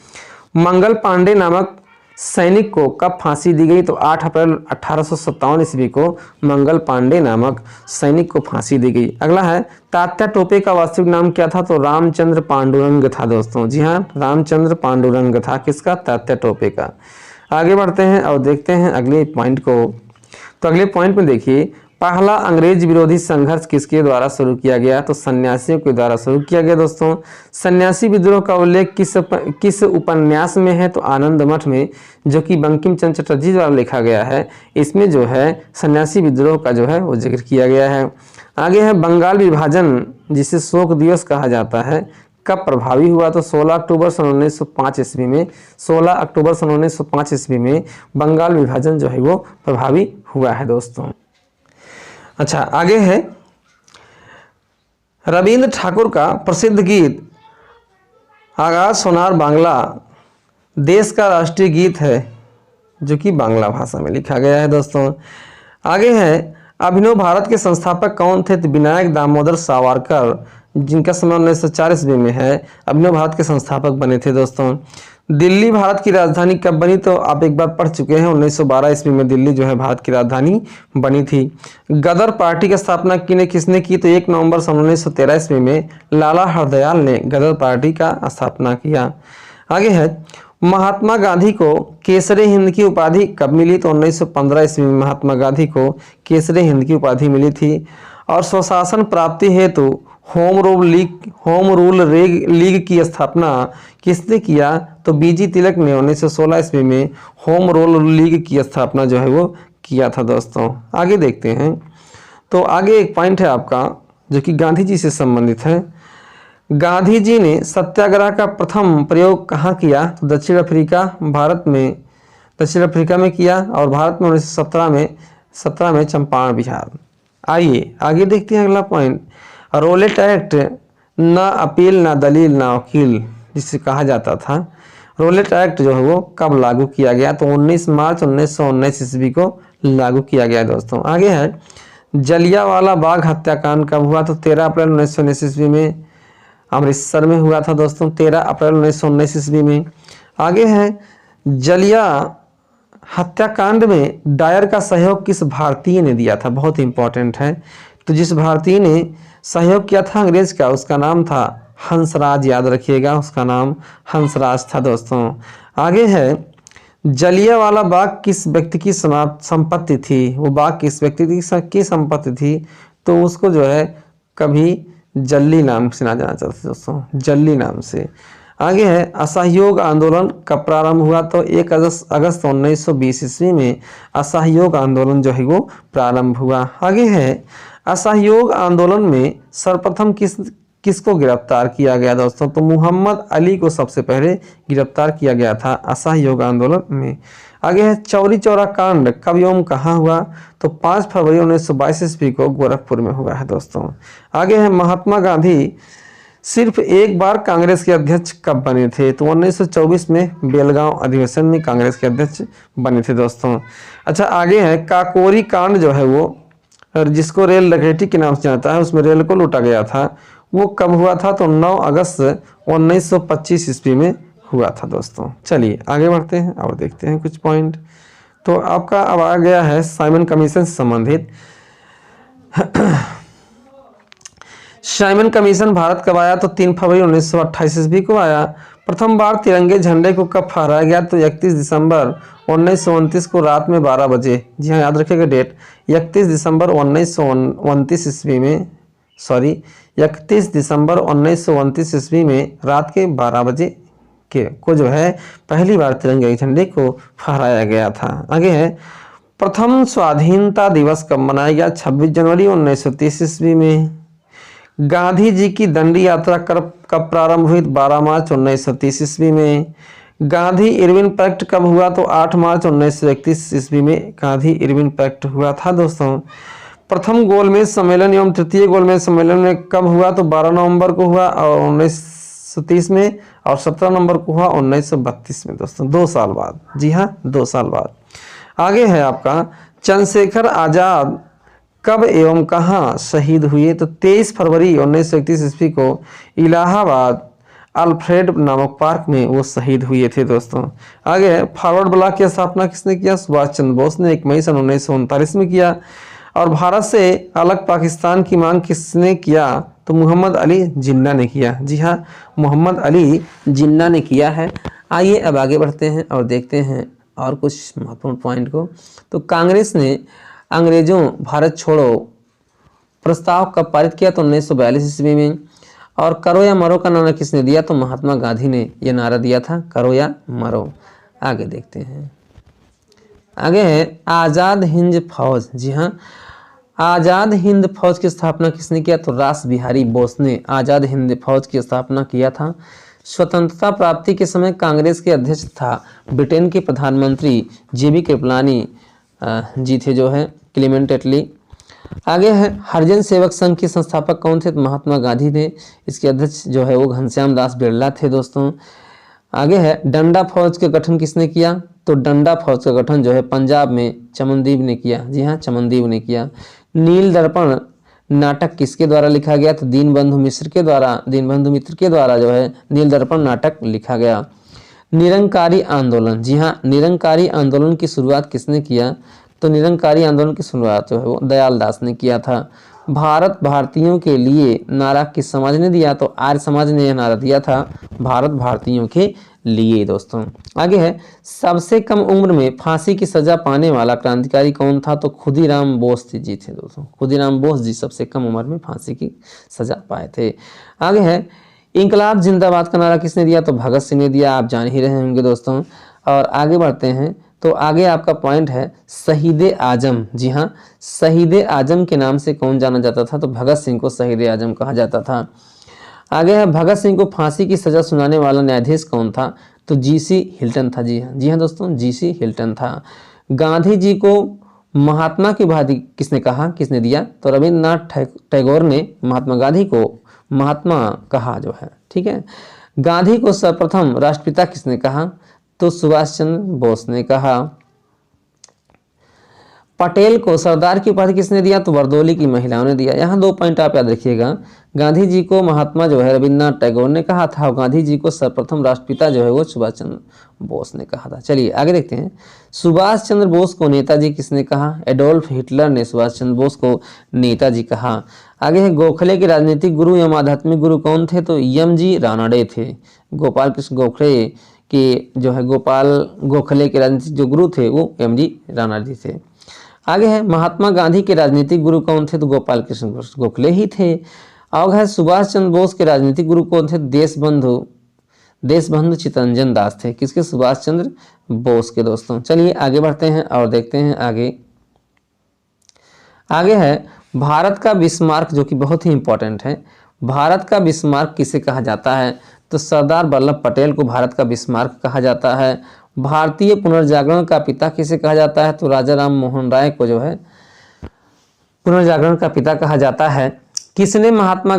मंगल पांडे नामक सैनिक को कब फांसी दी गई? तो 8 अप्रैल 1857 ईस्वी को मंगल पांडे नामक सैनिक को फांसी दी गई। अगला है तात्या टोपे का वास्तविक नाम क्या था? तो रामचंद्र पांडुरंग था दोस्तों। जी हाँ, रामचंद्र पांडुरंग था। किसका? तात्या टोपे का। आगे बढ़ते हैं और देखते हैं अगले पॉइंट को। तो अगले पॉइंट में देखिए, पहला अंग्रेज विरोधी संघर्ष किसके द्वारा शुरू किया गया? तो सन्यासियों के द्वारा शुरू किया गया दोस्तों। सन्यासी विद्रोह का उल्लेख किस उपन्यास में है? तो आनंद मठ में, जो कि बंकिम चंद्र चटर्जी द्वारा लिखा गया है। इसमें जो है सन्यासी विद्रोह का जो है वो जिक्र किया गया है। आगे है बंगाल विभाजन, जिसे शोक दिवस कहा जाता है, कब प्रभावी हुआ? तो 16 अक्टूबर सन 1905 ईस्वी में। 16 अक्टूबर सन 1905 ईस्वी में बंगाल विभाजन जो है वो प्रभावी हुआ है दोस्तों। अच्छा आगे है रविंद्र ठाकुर का प्रसिद्ध गीत आगाज सोनार बांग्ला देश का राष्ट्रीय गीत है, जो कि बांग्ला भाषा में लिखा गया है दोस्तों। आगे है अभिनव भारत के संस्थापक कौन थे? तो विनायक दामोदर सावरकर, जिनका समय 1904 ईस्वी में है, अभिनव भारत के संस्थापक बने थे दोस्तों। दिल्ली भारत की राजधानी कब बनी? तो आप एक बार पढ़ चुके हैं, 1912 ईस्वी में दिल्ली जो है भारत की राजधानी बनी थी। गदर पार्टी की स्थापना किसने की? तो 1 नवंबर सन 1913 ईस्वी में लाला हरदयाल ने गदर पार्टी का स्थापना किया। आगे है महात्मा गांधी को केसरे हिंद की उपाधि कब मिली? तो 1915 ईस्वी में महात्मा गांधी को केसरे हिंद की उपाधि मिली थी। और स्वशासन प्राप्ति हेतु होम रूल लीग की स्थापना किसने किया? तो बीजी तिलक ने 1916 ईस्वी में होम रूल लीग की स्थापना जो है वो किया था दोस्तों। आगे देखते हैं। तो आगे एक पॉइंट है आपका जो कि गांधी जी से संबंधित है। गांधी जी ने सत्याग्रह का प्रथम प्रयोग कहाँ किया? तो दक्षिण अफ्रीका में किया और भारत में 1917 में चंपारण बिहार। आइए आगे देखते हैं अगला पॉइंट। रोलेट एक्ट, ना अपील ना दलील ना वकील जिसे कहा जाता था। रोलेट एक्ट जो है वो कब लागू किया गया? तो 19 मार्च 1919 ईस्वी को लागू किया गया दोस्तों। आगे है जलियांवाला बाग हत्याकांड कब हुआ? तो 13 अप्रैल 1919 ईस्वी में अमृतसर में हुआ था दोस्तों। 13 अप्रैल 1919 ईस्वी में। आगे है जलिया हत्याकांड में डायर का सहयोग किस भारतीय ने दिया था? बहुत इंपॉर्टेंट है। तो जिस भारतीय ने सहयोग किया था अंग्रेज का, उसका नाम था हंसराज। याद रखिएगा, उसका नाम हंसराज था दोस्तों। आगे है जलियांवाला बाग किस व्यक्ति की संपत्ति थी? वो बाग किस व्यक्ति की संपत्ति थी? तो उसको जो है कभी जल्ली नाम से ना जाना चाहते दोस्तों, जल्ली नाम से। आगे है असहयोग आंदोलन कब प्रारंभ हुआ? तो 1 अगस्त 1920 ईस्वी में असहयोग आंदोलन जो है वो प्रारंभ हुआ। आगे है असहयोग आंदोलन में सर्वप्रथम किसको गिरफ्तार किया गया दोस्तों? तो मोहम्मद अली को सबसे पहले गिरफ्तार किया गया था असहयोग आंदोलन में। आगे है चौरी चौरा कांड कब एवं कहाँ हुआ? तो 5 फरवरी 1922 ईस्वी को गोरखपुर में हुआ है दोस्तों। आगे है महात्मा गांधी सिर्फ एक बार कांग्रेस के अध्यक्ष कब बने थे? तो 1924 में बेलगांव अधिवेशन में कांग्रेस के अध्यक्ष बने थे दोस्तों। अच्छा आगे है काकोरी कांड जो है वो, जिसको रेल डकैती के नाम से जानता है, उसमें रेल को लूटा गया था, वो कब हुआ था? तो 9 अगस्त 1925 ईस्वी में हुआ था दोस्तों। चलिए आगे बढ़ते हैं और देखते हैं कुछ पॉइंट। तो आपका अब आ गया है साइमन कमीशन से संबंधित। साइमन कमीशन भारत कब आया? तो 3 फरवरी 1928 ईस्वी को आया। प्रथम बार तिरंगे झंडे को कब फहराया गया? तो 31 दिसंबर 1929 को रात में 12 बजे। जी हाँ, याद रखिएगा डेट, 31 दिसंबर 1929 ईस्वी में, 31 दिसंबर 1929 ईस्वी में रात के 12 बजे के को जो है पहली बार तिरंगे झंडे को फहराया गया था। आगे है, प्रथम स्वाधीनता दिवस कब मनाया गया? 26 जनवरी 1930 ईस्वी में। गांधी जी की दंडी यात्रा कब प्रारंभ हुई? 12 मार्च 1930 ईस्वी में। गांधी इरविन पैक्ट कब हुआ? तो 8 मार्च 1931 ईस्वी में गांधी इरविन पैक्ट हुआ था दोस्तों। प्रथम गोलमेज सम्मेलन एवं तृतीय गोलमेज सम्मेलन में कब हुआ? तो 12 नवंबर को हुआ और 1930 में, और 17 नवंबर को हुआ 1932 में दोस्तों, 2 साल बाद। जी हाँ, 2 साल बाद। आगे है आपका, चंद्रशेखर आजाद कब एवं कहाँ शहीद हुए? तो 23 फरवरी 1931 ईस्वी को इलाहाबाद अल्फ्रेड नामक पार्क में वो शहीद हुए थे दोस्तों। आगे, फॉरवर्ड ब्लॉक की स्थापना किसने किया? सुभाष चंद्र बोस ने 1 मई सन 1939 में किया। और भारत से अलग पाकिस्तान की मांग किसने किया? तो मोहम्मद अली जिन्ना ने किया। जी हाँ, मोहम्मद अली जिन्ना ने किया है। आइए अब आगे बढ़ते हैं और देखते हैं और कुछ महत्वपूर्ण पॉइंट को। तो कांग्रेस ने अंग्रेजों भारत छोड़ो प्रस्ताव कब पारित किया? तो 1942 ईस्वी में। और करो या मरो का नारा किसने दिया? तो महात्मा गांधी ने यह नारा दिया था, करो या मरो। आगे देखते हैं। आगे है आज़ाद हिंद फौज। जी हाँ, आज़ाद हिंद फौज की स्थापना किसने किया? तो रास बिहारी बोस ने आज़ाद हिंद फौज की स्थापना किया था। स्वतंत्रता प्राप्ति के समय कांग्रेस के अध्यक्ष था ब्रिटेन के प्रधानमंत्री JB कृपलानी जी थे, जो है क्लेमेंट एटली। आगे है, हरिजन सेवक संघ के संस्थापक कौन थे? तो महात्मा गांधी थे। इसके अध्यक्ष जो है वो घनश्याम दास बिरला थे दोस्तों। आगे है, डंडा फौज का गठन किसने किया? तो डंडा फौज का गठन जो है पंजाब में चमनदीप ने किया। जी हाँ, चमनदीप ने किया। नील दर्पण नाटक किसके द्वारा लिखा गया? तो दीनबंधु मित्र के द्वारा जो है नील दर्पण नाटक लिखा गया। निरंकारी आंदोलन। जी हाँ, निरंकारी आंदोलन की शुरुआत किसने किया? तो निरंकारी आंदोलन की शुरुआत जो है वो दयाल दास ने किया था। भारत भारतीयों के लिए नारा किस समाज ने दिया? तो आर्य समाज ने यह नारा दिया था, भारत भारतीयों के लिए दोस्तों। आगे है, सबसे कम उम्र में फांसी की सजा पाने वाला क्रांतिकारी कौन था? तो खुदीराम बोस जी थे दोस्तों। खुदीराम बोस जी सबसे कम उम्र में फांसी की सजा पाए थे। आगे है, इंकलाब जिंदाबाद का नारा किसने दिया? तो भगत सिंह ने दिया, आप जान ही रहे होंगे दोस्तों। और आगे बढ़ते हैं, तो आगे आपका पॉइंट है शहीद आजम। जी हाँ, शहीद आजम के नाम से कौन जाना जाता था? तो भगत सिंह को शहीद आजम कहा जाता था। आगे है, भगत सिंह को फांसी की सजा सुनाने वाला न्यायाधीश कौन था? तो JC हिल्टन था। जी हाँ दोस्तों, JC हिल्टन था। गांधी जी को महात्मा की उपाधि किसने कहा, किसने दिया? तो रविन्द्रनाथ टैगोर ने महात्मा गांधी को महात्मा कहा जो है, ठीक है। गांधी को सर्वप्रथम राष्ट्रपिता किसने कहा? तो सुभाष चंद्र बोस ने कहा। पटेल को सरदार की उपाधि किसने दिया? तो बरदौली की महिलाओं ने दिया। यहाँ 2 पॉइंट आप याद रखिएगा, गांधी जी को महात्मा जो है रविन्द्रनाथ टैगोर ने कहा था, और गांधी जी को सर्वप्रथम राष्ट्रपिता जो है वो सुभाष चंद्र बोस ने कहा था। चलिए आगे देखते हैं। सुभाष चंद्र बोस को नेताजी किसने कहा? एडोल्फ हिटलर ने सुभाष चंद्र बोस को नेताजी कहा। आगे है, गोखले के राजनीतिक गुरु एवं आध्यात्मिक गुरु कौन थे? तो MG रानडे थे। गोपाल कृष्ण गोखले के जो है गोखले के राजनीतिक जो गुरु थे वो MG रानडे थे। आगे है, महात्मा गांधी के राजनीतिक गुरु कौन थे? तो गोपाल कृष्ण गोखले ही थे। आगे है, सुभाष चंद्र बोस के राजनीतिक गुरु कौन थे? देशबंधु चित्तरंजन दास थे। किसके? सुभाष चंद्र बोस के दोस्तों। चलिए आगे बढ़ते हैं और देखते हैं आगे है, भारत का बिस्मार्क, जो कि बहुत ही इंपॉर्टेंट है। भारत का बिस्मार्क किसे कहा जाता है? तो सरदार वल्लभ पटेल को भारत का बिस्मार्क कहा जाता है। भारतीय पुनर्जागरण का पिता किसे कहा जाता है? तो राजा राम मोहन राय को जो है पुनर्जागरण का पिता कहा जाता है। किसने महात्मा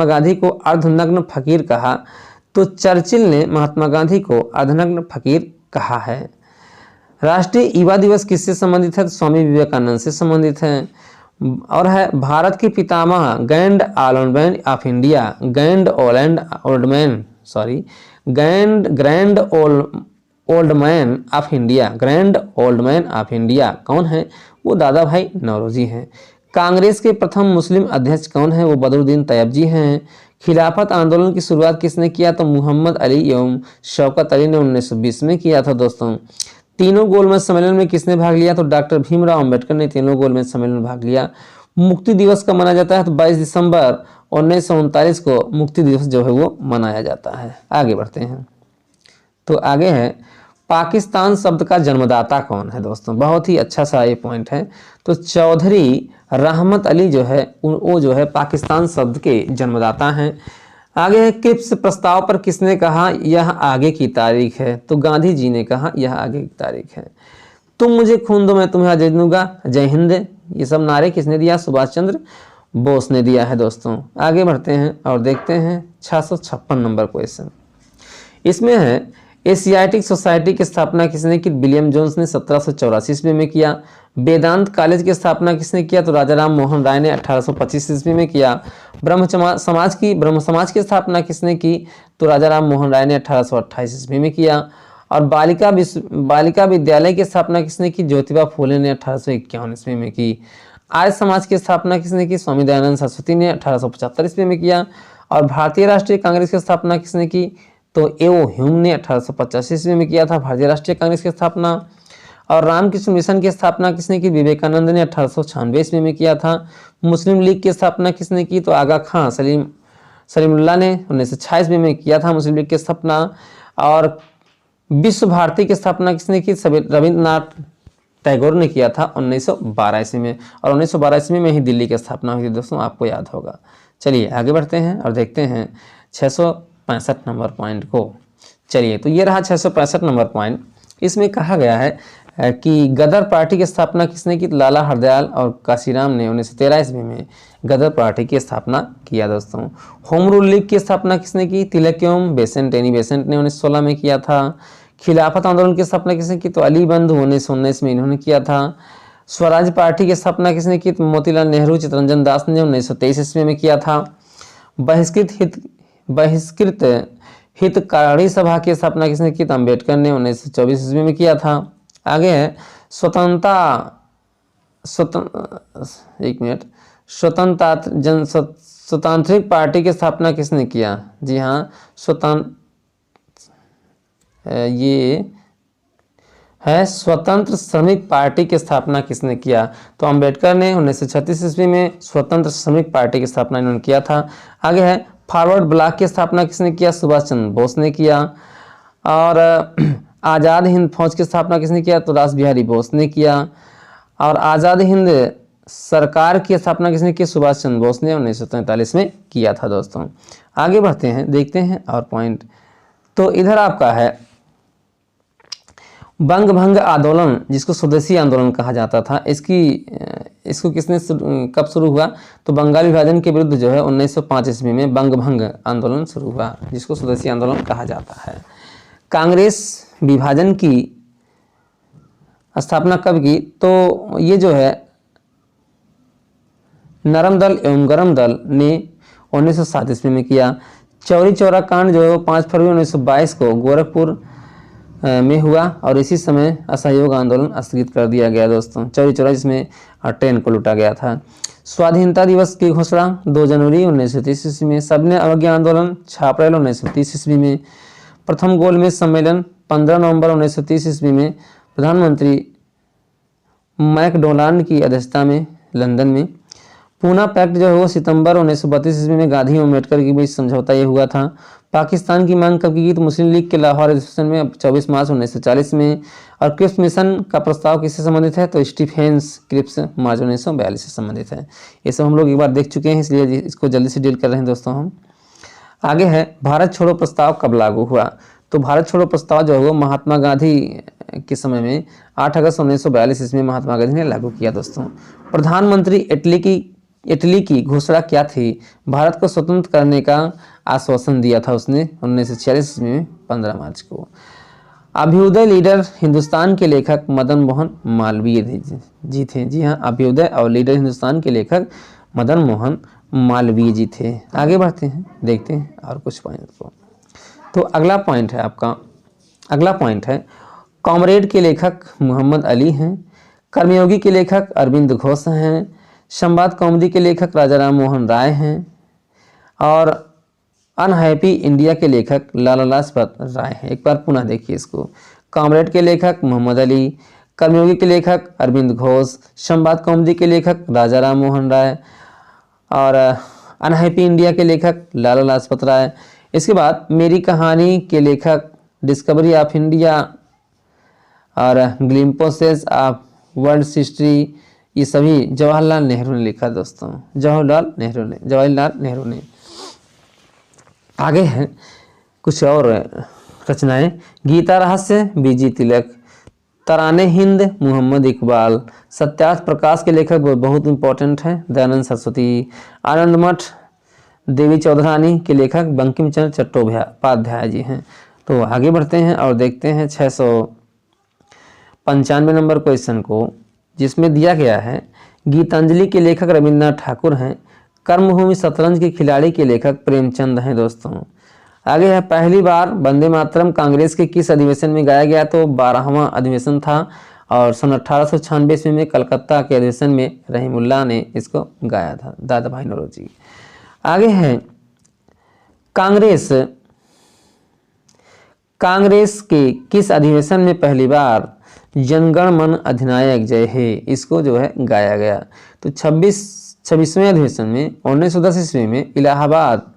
गांधी को अर्धनग्न फकीर कहा? तो चर्चिल ने महात्मा गांधी को अर्धनग्न फकीर कहा है। राष्ट्रीय युवा दिवस किससे संबंधित है? तो स्वामी विवेकानंद से संबंधित है। और है, भारत के पितामह grand old man of India कौन है? वो दादा भाई नौरोजी हैं। कांग्रेस के प्रथम मुस्लिम अध्यक्ष कौन है? वो बदरुद्दीन तैयब जी हैं। खिलाफत आंदोलन की शुरुआत किसने किया? तो मोहम्मद अली एवं शौकत अली ने 1920 में किया था दोस्तों। तीनों गोलमेज सम्मेलन में किसने भाग लिया? तो डॉक्टर भीमराव अंबेडकर ने तीनों गोलमेज सम्मेलन में भाग लिया। मुक्ति दिवस कब मनाया जाता है? तो 22 दिसंबर 1939 को मुक्ति दिवस जो है वो मनाया जाता है। आगे बढ़ते हैं। तो आगे है पाकिस्तान शब्द का जन्मदाता कौन है दोस्तों, बहुत ही अच्छा सा ये पॉइंट है। तो चौधरी रहमत अली जो है वो जो है पाकिस्तान शब्द के जन्मदाता हैं। आगे है क्रिप्स प्रस्ताव पर किसने कहा यह आगे की तारीख है, तो गांधी जी ने कहा यह आगे की तारीख है। तुम मुझे खून दो मैं तुम्हें आज़ादी दूंगा, जय हिंद, ये सब नारे किसने दिया, सुभाष चंद्र बोस ने दिया है दोस्तों। आगे बढ़ते हैं और देखते हैं 656 नंबर क्वेश्चन। इसमें है एशियाटिक सोसाइटी की स्थापना किसने की, विलियम जोन्स ने 1784 ईस्वी में किया। वेदांत कॉलेज की स्थापना किसने किया, तो राजा राम मोहन राय ने 1825 ईस्वी में किया। ब्रह्म समाज की स्थापना किसने की, तो राजा राम मोहन राय ने 1828 ईस्वी में किया। और बालिका विद्यालय की स्थापना किसने की, ज्योतिबा फूले ने 1851 ईस्वी में की। आर्य समाज की स्थापना किसने की, स्वामी दयानंद सरस्वती ने 1875 ईस्वी में किया। और भारतीय राष्ट्रीय कांग्रेस की स्थापना किसने की, तो एओ ह्यूम ने 1885 ईस्वी में किया था भारतीय राष्ट्रीय कांग्रेस की स्थापना। और रामकृष्ण मिशन की स्थापना किसने की, विवेकानंद ने 1896 ईस्वी में किया था। मुस्लिम लीग की स्थापना किसने की, तो आगा खां सलीमुल्लाह ने 1906 ईस्वी में किया था मुस्लिम लीग की स्थापना। और विश्व भारती की स्थापना किसने की, रविंद्रनाथ टैगोर ने किया था 1912 ईस्वी में। और 1912 ईस्वी में ही दिल्ली की स्थापना हुई थी दोस्तों, आपको याद होगा। चलिए आगे बढ़ते हैं और देखते हैं 665 नंबर पॉइंट को। चलिए तो ये रहा 665 नंबर पॉइंट। इसमें कहा गया है कि गदर पार्टी की स्थापना किसने की, लाला हरदयाल और काशीराम ने 1913 ईस्वी में गदर पार्टी की स्थापना किया दोस्तों। होम रूल लीग की स्थापना किसने की, तिलक बेसेंट ने 1916 में किया था। खिलाफत आंदोलन की स्थापना किसने की, तो अली बंधु 1919 में इन्होंने किया था। स्वराज पार्टी की स्थापना किसने की, तो मोतीलाल नेहरू चितरंजन दास ने 1923 ईस्वी में किया था। बहिष्कृत हितकारी सभा की स्थापना किसने की, तो अम्बेडकर ने 1924 ईस्वी में किया था। आगे है स्वतंत्रिक पार्टी की स्थापना किसने किया, जी हाँ ये है स्वतंत्र श्रमिक पार्टी की स्थापना किसने किया, तो अंबेडकर ने 1936 ईस्वी में स्वतंत्र श्रमिक पार्टी की स्थापना इन्होंने किया था। आगे है फॉरवर्ड ब्लॉक की स्थापना किसने किया, सुभाष चंद्र बोस ने किया। और आज़ाद हिंद फौज की स्थापना किसने किया, तो रास बिहारी बोस ने किया। और आज़ाद हिंद सरकार की स्थापना किसने की, सुभाष चंद्र बोस ने 1943 में किया था दोस्तों। आगे बढ़ते हैं, देखते हैं और पॉइंट। तो इधर आपका है बंग भंग आंदोलन, जिसको स्वदेशी आंदोलन कहा जाता था, इसको किसने कब शुरू हुआ, तो बंगाल विभाजन के विरुद्ध जो है 1905 ईस्वी में बंग भंग आंदोलन शुरू हुआ, जिसको स्वदेशी आंदोलन कहा जाता है। कांग्रेस विभाजन की स्थापना कब की, तो ये जो है नरम दल एवं गरम दल ने 1907 ईस्वी में किया। चौरी चौरा कांड जो है 5 फरवरी 1922 को गोरखपुर में हुआ और इसी समय असहयोग आंदोलन स्थगित कर दिया गया दोस्तों। चौरी चौरा जिसमें ट्रेन को लूटा गया था। स्वाधीनता दिवस की घोषणा 2 जनवरी 1930 ईस्वी में। सबने अवज्ञा आंदोलन 6 अप्रैल 1930 ईस्वी में। प्रथम गोलमेज सम्मेलन 15 नवंबर 1930 ईस्वी में। प्रधानमंत्री मैकडोनाल्ड की अध्यक्षता में लंदन में। पूना पैक्ट जो है वो सितंबर 1932 ईस्वी में गांधी और अम्बेडकर के बीच समझौता ये हुआ था। पाकिस्तान की मांग कब की गई, तो मुस्लिम लीग के लाहौर अधिवेशन में 24 मार्च 1940 में। और क्रिप्स मिशन का प्रस्ताव किससे संबंधित है, तो स्टीफेंस क्रिप्स मार्च 1942 से संबंधित है। ये सब हम लोग एक बार देख चुके हैं, इसलिए इसको जल्दी से डील कर रहे हैं दोस्तों हम। आगे है भारत छोड़ो प्रस्ताव कब लागू हुआ, तो भारत छोड़ो प्रस्ताव जो है वो महात्मा गांधी के समय में 8 अगस्त 1942 ईस्वी में महात्मा गांधी ने लागू किया दोस्तों। प्रधानमंत्री इटली की घोषणा क्या थी, भारत को स्वतंत्र करने का आश्वासन दिया था उसने 1946 ईस्वी में 15 मार्च को। अभ्युदय लीडर हिंदुस्तान के लेखक मदन मोहन मालवीय जी थे। जी हाँ, अभ्युदय और लीडर हिंदुस्तान के लेखक मदन मोहन मालवीय जी थे। आगे बढ़ते हैं, देखते हैं और कुछ पॉइंट को। तो अगला पॉइंट है कॉमरेड के लेखक मोहम्मद अली हैं। कर्मयोगी के लेखक अरविंद घोष हैं। संवाद कौमुदी के लेखक राजा राम मोहन राय हैं। और अनहैप्पी इंडिया के लेखक लाला लाजपत राय हैं। एक बार पुनः देखिए इसको। कॉमरेड के लेखक मोहम्मद अली, कर्मयोगी के लेखक अरविंद घोष, संवाद कौमुदी के लेखक राजा राम मोहन राय और अनहैप्पी इंडिया के लेखक लाला लाजपत राय। इसके बाद मेरी कहानी के लेखक डिस्कवरी ऑफ इंडिया और ग्लिम्पोसेस ऑफ वर्ल्ड हिस्ट्री, ये सभी जवाहरलाल नेहरू ने लिखा दोस्तों, जवाहरलाल नेहरू ने। आगे है कुछ और रचनाएं। गीता रहस्य बीजी तिलक, तराने हिंद मोहम्मद इकबाल, सत्यार्थ प्रकाश के लेखक बहुत इंपॉर्टेंट हैं दयानंद सरस्वती। आनंद मठ देवी चौधरानी के लेखक बंकिम चंद्र चट्टोपाध्याय जी हैं। तो आगे बढ़ते हैं और देखते हैं 695 नंबर क्वेश्चन को, जिसमें दिया गया है गीतांजलि के लेखक रविन्द्रनाथ ठाकुर हैं। कर्मभूमि शतरंज के खिलाड़ी के लेखक प्रेमचंद हैं दोस्तों। आगे है पहली बार वंदे मातरम कांग्रेस के किस अधिवेशन में गाया गया, तो 12वां अधिवेशन था और सन 1896 ईस्वी में कलकत्ता के अधिवेशन में रहीमुल्लाह ने इसको गाया था, दादा भाई नौरोजी। आगे है कांग्रेस के किस अधिवेशन में पहली बार जनगण मन अधिनायक जय हे, इसको जो है गाया गया, तो 26वें अधिवेशन में 1910 ईस्वी में इलाहाबाद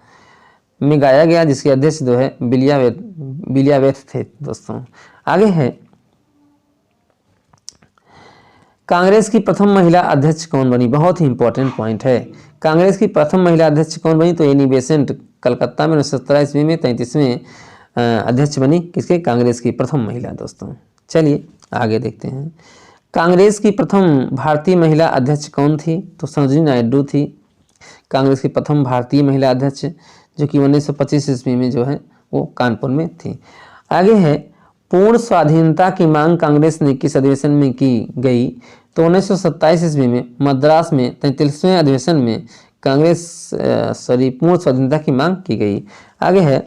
में गाया गया, जिसके अध्यक्ष जो है बिलियावेथ थे दोस्तों। आगे है कांग्रेस की प्रथम महिला अध्यक्ष कौन बनी, बहुत ही इंपॉर्टेंट पॉइंट है। कांग्रेस की प्रथम महिला अध्यक्ष कौन बनी, तो एनी बेसेंट कलकत्ता में 1917 ईस्वी में 33वें अध्यक्ष बनी, किसके, कांग्रेस की प्रथम महिला दोस्तों। चलिए आगे देखते हैं। कांग्रेस की प्रथम भारतीय महिला अध्यक्ष कौन थी, तो सरोजिनी नायडू थी कांग्रेस की प्रथम भारतीय महिला अध्यक्ष, जो कि 1925 ईस्वी में जो है वो कानपुर में थी। आगे है पूर्ण स्वाधीनता की मांग कांग्रेस ने किस अधिवेशन में की गई, तो 1927 ईस्वी में मद्रास में 33वें अधिवेशन में कांग्रेस पूर्ण स्वाधीनता की मांग की गई। आगे है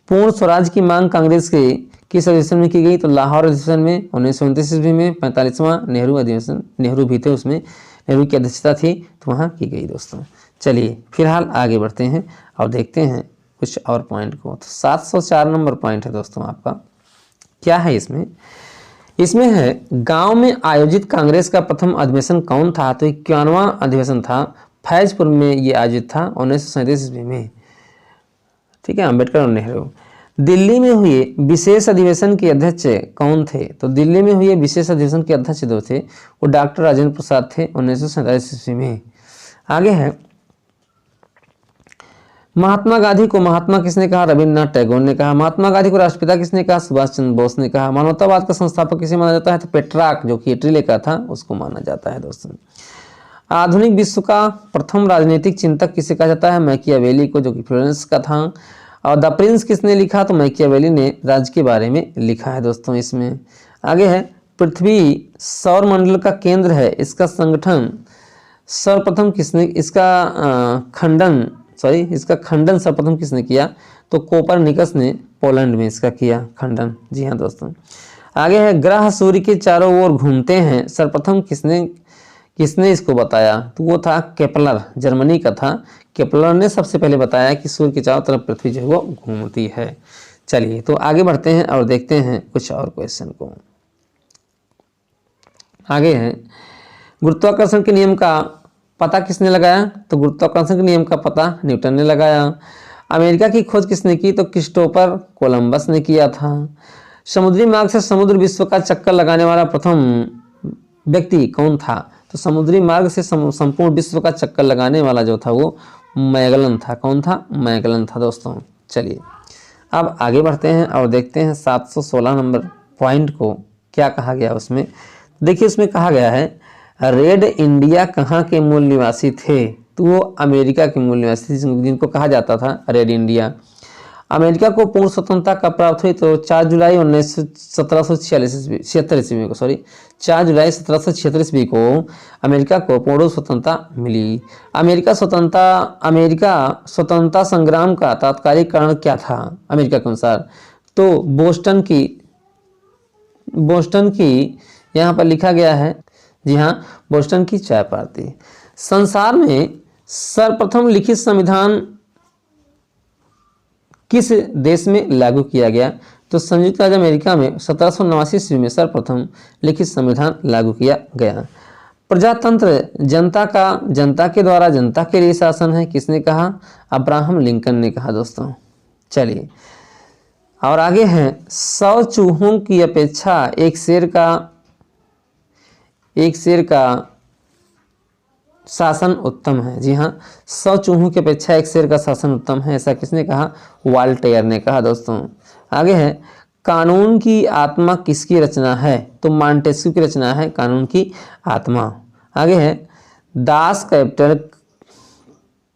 पूर्ण स्वराज की मांग कांग्रेस के किस अधिवेशन में की गई, तो लाहौर अधिवेशन में 1929 ईस्वी में 45वां नेहरू अधिवेशन, नेहरू भी थे उसमें, नेहरू की अध्यक्षता थी तो वहाँ की गई दोस्तों। चलिए फिलहाल आगे बढ़ते हैं और देखते हैं कुछ और पॉइंट को। तो 704 नंबर पॉइंट है दोस्तों आपका, क्या है इसमें है गांव में आयोजित कांग्रेस का प्रथम अधिवेशन कौन था, तो 51वां अधिवेशन था, फैजपुर में ये आयोजित था 1937 ईस्वी में, ठीक है, अम्बेडकर और नेहरू। दिल्ली में हुए विशेष अधिवेशन के अध्यक्ष कौन थे, तो दिल्ली में हुए विशेष अधिवेशन के अध्यक्ष जो थे वो डॉक्टर राजेंद्र प्रसाद थे 1947 ईस्वी में। आगे है महात्मा गांधी को महात्मा किसने कहा, रविन्द्रनाथ टैगोर ने कहा। महात्मा गांधी को राष्ट्रपिता किसने कहा, सुभाष चंद्र बोस ने कहा। मानवतावाद का संस्थापक किसे माना जाता है, तो पेट्रार्क, जो कि इटली का था, उसको माना जाता है दोस्तों। आधुनिक विश्व का प्रथम राजनीतिक चिंतक किसे कहा जाता है, मैकियावेली को, जो कि फ्लोरेंस का था। और द प्रिंस किसने लिखा, तो मैकियावेली ने राज्य के बारे में लिखा है दोस्तों इसमें। आगे है पृथ्वी सौर मंडल का केंद्र है, इसका संगठन सर्वप्रथम किसने, इसका खंडन सर्वप्रथम किसने किया, तो कोपरनिकस ने पोलैंड में इसका किया खंडन। जी हाँ दोस्तों। आगे है ग्रह सूर्य के चारों ओर घूमते हैं, सर्वप्रथम किसने इसको बताया, तो वो था केपलर, जर्मनी का था। केपलर ने सबसे पहले बताया कि सूर्य के चारों तरफ पृथ्वी जो है वो घूमती है। चलिए तो आगे बढ़ते हैं और देखते हैं कुछ और क्वेश्चन को। आगे है गुरुत्वाकर्षण के नियम का पता किसने लगाया, तो गुरुत्वाकर्षण के नियम का पता न्यूटन ने लगाया। अमेरिका की खोज किसने की, तो क्रिस्टोफर कोलंबस ने किया था। समुद्री मार्ग से समुद्र विश्व का चक्कर लगाने वाला प्रथम व्यक्ति कौन था, तो समुद्री मार्ग से संपूर्ण विश्व का चक्कर लगाने वाला जो था वो मैगलन था। कौन था, मैगलन था दोस्तों। चलिए अब आगे बढ़ते हैं और देखते हैं 716 नंबर पॉइंट को क्या कहा गया उसमें। देखिए उसमें कहा गया है रेड इंडिया कहाँ के मूल निवासी थे, तो वो अमेरिका के मूल निवासी जिनको कहा जाता था रेड इंडिया। अमेरिका को पूर्ण स्वतंत्रता कब प्राप्त हुई, तो 4 जुलाई 1776 ईस्वी को 4 जुलाई 1776 ईस्वी को अमेरिका को पूर्ण स्वतंत्रता मिली। अमेरिका स्वतंत्रता संग्राम का तात्कालिक कारण क्या था अमेरिका के अनुसार, तो बोस्टन की यहाँ पर लिखा गया है, जी हाँ, बोस्टन की चाय पार्टी। संसार में सर्वप्रथम लिखित संविधान किस देश में लागू किया गया, तो संयुक्त राज्य अमेरिका में 1789 ईस्वी में सर्वप्रथम लिखित संविधान लागू किया गया। प्रजातंत्र जनता के द्वारा जनता के लिए शासन है, किसने कहा? अब्राहम लिंकन ने कहा दोस्तों। चलिए और आगे है 100 चूहों की अपेक्षा एक शेर का शासन उत्तम है। जी हाँ, 100 चूहों की अपेक्षा एक शेर का शासन उत्तम है, ऐसा किसने कहा? वाल्टेयर ने कहा दोस्तों। आगे है कानून की आत्मा किसकी रचना है? तो मॉन्टेस्क्यू की रचना है कानून की आत्मा। आगे है दास कैपिटल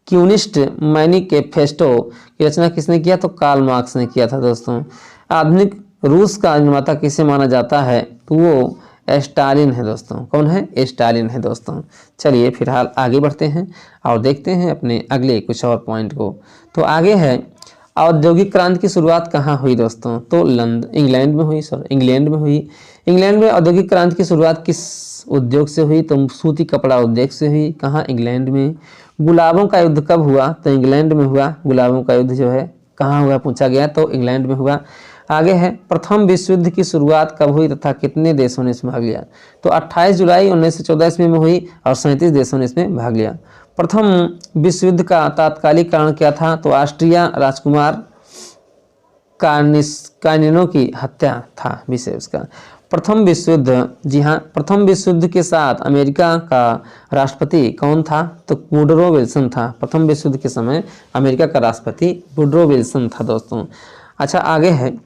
कम्युनिस्ट मैनिफेस्टो की रचना किसने किया? तो कार्ल मार्क्स ने किया था दोस्तों। आधुनिक रूस का निर्माता किसे माना जाता है? तो वो स्टालिन है दोस्तों। कौन है? स्टालिन है दोस्तों। चलिए फिलहाल आगे बढ़ते हैं और देखते हैं अपने अगले कुछ और पॉइंट को। तो आगे है औद्योगिक क्रांति की शुरुआत कहाँ हुई दोस्तों? तो इंग्लैंड में हुई। इंग्लैंड में औद्योगिक क्रांति की शुरुआत किस उद्योग से हुई? तो सूती कपड़ा उद्योग से हुई। कहाँ? इंग्लैंड में। गुलाबों का युद्ध कब हुआ? तो इंग्लैंड में हुआ। गुलाबों का युद्ध जो है कहाँ हुआ पूछा गया, तो इंग्लैंड में हुआ। आगे है प्रथम विश्व युद्ध की शुरुआत कब हुई तथा कितने देशों ने इसमें भाग लिया? तो 28 जुलाई 1914 ईस्वी में हुई और 37 देशों ने इसमें भाग लिया। प्रथम विश्व युद्ध का तात्कालिक कारण क्या था? तो ऑस्ट्रिया राजकुमार कार्निनो की हत्या था विषय उसका। प्रथम विश्व युद्ध, जी हाँ, प्रथम विश्व युद्ध के साथ अमेरिका का राष्ट्रपति कौन था? तो वुडरो विल्सन था। प्रथम विश्व युद्ध के समय अमेरिका का राष्ट्रपति वुडरो विल्सन था दोस्तों। अच्छा आगे है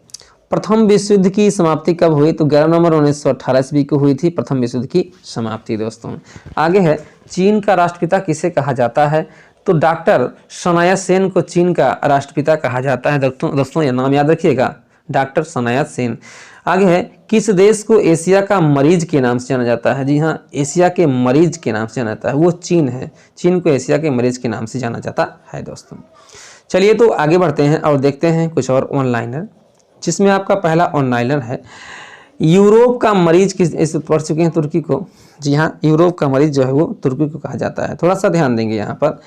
प्रथम विश्व युद्ध की समाप्ति कब हुई? तो 11 नवंबर 1918 ईस्वी को हुई थी प्रथम विश्व युद्ध की समाप्ति दोस्तों। आगे है चीन का राष्ट्रपिता किसे कहा जाता है? तो डॉक्टर सनाया सेन को चीन का राष्ट्रपिता कहा जाता है दोस्तों, ये नाम याद रखिएगा, डॉक्टर सनाया सेन। आगे है किस देश को एशिया का मरीज के नाम से जाना जाता है? जी हाँ, एशिया के मरीज के नाम से जाना जाता है, वो चीन है। चीन को एशिया के मरीज के नाम से जाना जाता है दोस्तों। चलिए तो आगे बढ़ते हैं और देखते हैं कुछ और ऑनलाइनर, जिसमें आपका पहला ऑनलाइनर है यूरोप का मरीज किस, इस पढ़ चुके हैं तुर्की को। जी हाँ, यूरोप का मरीज जो है वो तुर्की को कहा जाता है। थोड़ा सा ध्यान देंगे यहाँ पर।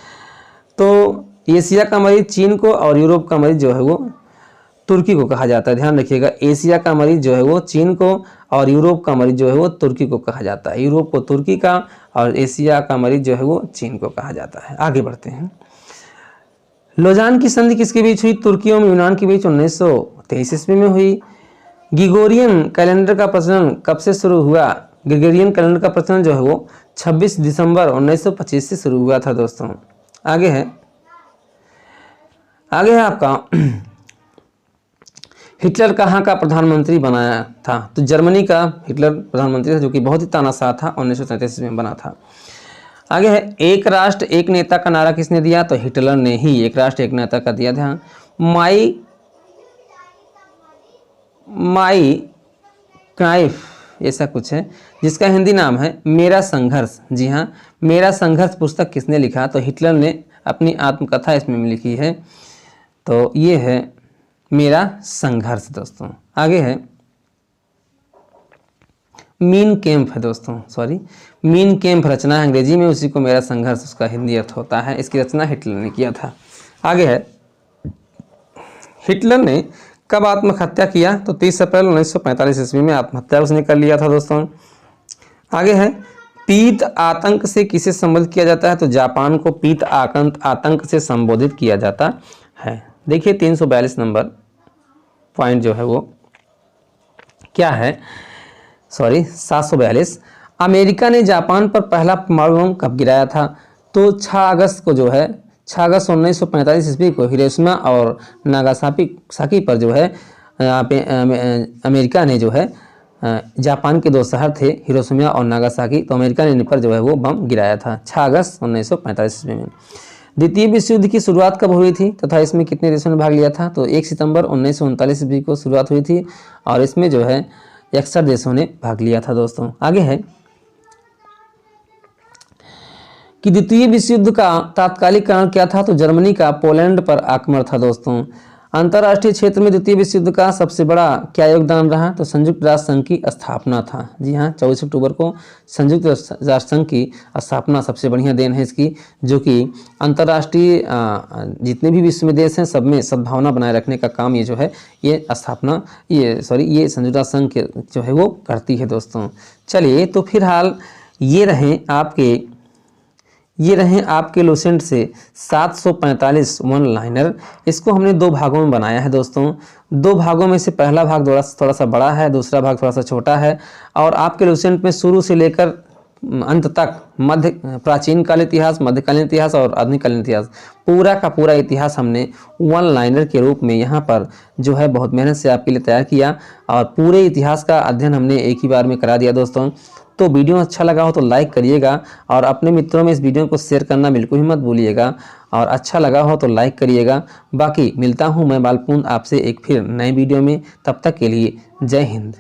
तो एशिया का मरीज चीन को और यूरोप का मरीज जो है वो तुर्की को कहा जाता है। ध्यान रखिएगा, एशिया का मरीज जो है वो चीन को और यूरोप का मरीज जो है वो तुर्की को कहा जाता है। यूरोप को तुर्की का और एशिया का मरीज जो है वो चीन को कहा जाता है। आगे बढ़ते हैं। लोजान की संधि किसके बीच हुई? तुर्की और यूनान के बीच 1923 ईस्वी में हुई। ग्रिगोरियन कैलेंडर का प्रचलन कब से शुरू हुआ? ग्रिगोरियन कैलेंडर का प्रचलन जो है वो 26 दिसंबर 1925 से शुरू हुआ था दोस्तों। आगे है आपका हिटलर कहाँ का प्रधानमंत्री बनाया था? तो जर्मनी का हिटलर प्रधानमंत्री था, जो कि बहुत ही तानाशाह था, 1933 में बना था। आगे है एक राष्ट्र एक नेता का नारा किसने दिया? तो हिटलर ने ही एक राष्ट्र एक नेता का दिया था। माई क्राइफ ऐसा कुछ है, जिसका हिंदी नाम है मेरा संघर्ष। जी हाँ, मेरा संघर्ष पुस्तक किसने लिखा? तो हिटलर ने अपनी आत्मकथा इसमें लिखी है। तो ये है मेरा संघर्ष दोस्तों। आगे है मीन कैंप है दोस्तों, मीन कैंप रचना है अंग्रेजी में, उसी को मेरा संघर्ष उसका हिंदी अर्थ होता है। इसकी रचना हिटलर ने किया था। आगे है हिटलर ने कब आत्महत्या किया? तो 30 अप्रैल 1945 ईस्वी में आत्महत्या उसने कर लिया था दोस्तों। आगे है पीत आतंक से किसे संबोधित किया जाता है? तो जापान को पीत आतंक से संबोधित किया जाता है। देखिए 342 नंबर पॉइंट जो है वो क्या है? 742। अमेरिका ने जापान पर पहला परमाणु बम कब गिराया था? तो 6 अगस्त को जो है 6 अगस्त 1945 ईस्वी को हिरोशिमा और नागासाकी पर जो है अमेरिका ने जो है जापान के 2 शहर थे हिरोशिमा और नागासाकी, तो अमेरिका ने इन पर जो है वो बम गिराया था 6 अगस्त 1945 ईस्वी में। द्वितीय विश्व युद्ध की शुरुआत कब हुई थी तथा इसमें कितने देशों ने भाग लिया था? तो 1 सितंबर 1939 ईस्वी को शुरुआत हुई थी और इसमें जो है 61 देशों ने भाग लिया था दोस्तों। आगे है कि द्वितीय विश्व युद्ध का तात्कालिक कारण क्या था? तो जर्मनी का पोलैंड पर आक्रमण था दोस्तों। अंतर्राष्ट्रीय क्षेत्र में द्वितीय विश्व युद्ध का सबसे बड़ा क्या योगदान रहा? तो संयुक्त राष्ट्र संघ की स्थापना था। जी हाँ, 24 अक्टूबर को संयुक्त राष्ट्र संघ की स्थापना सबसे बढ़िया देन है इसकी, जो कि अंतर्राष्ट्रीय जितने भी विश्व में देश हैं सब में सद्भावना बनाए रखने का काम ये जो है ये स्थापना ये संयुक्त राष्ट्र संघ जो है वो करती है दोस्तों। चलिए तो फिलहाल ये रहे आपके लूसेंट से 745 वन लाइनर। इसको हमने दो भागों में बनाया है दोस्तों। दो भागों में से पहला भाग थोड़ा सा बड़ा है, दूसरा भाग थोड़ा सा छोटा है। और आपके लूसेंट में शुरू से लेकर अंत तक प्राचीन काल इतिहास, मध्यकालीन इतिहास और आधुनिककालीन इतिहास, पूरा का पूरा इतिहास हमने वन लाइनर के रूप में यहाँ पर जो है बहुत मेहनत से आपके लिए तैयार किया और पूरे इतिहास का अध्ययन हमने एक ही बार में करा दिया दोस्तों। तो वीडियो अच्छा लगा हो तो लाइक करिएगा और अपने मित्रों में इस वीडियो को शेयर करना बिल्कुल ही मत भूलिएगा। और अच्छा लगा हो तो लाइक करिएगा। बाकी मिलता हूँ मैं बालपुन आपसे एक फिर नए वीडियो में। तब तक के लिए जय हिंद।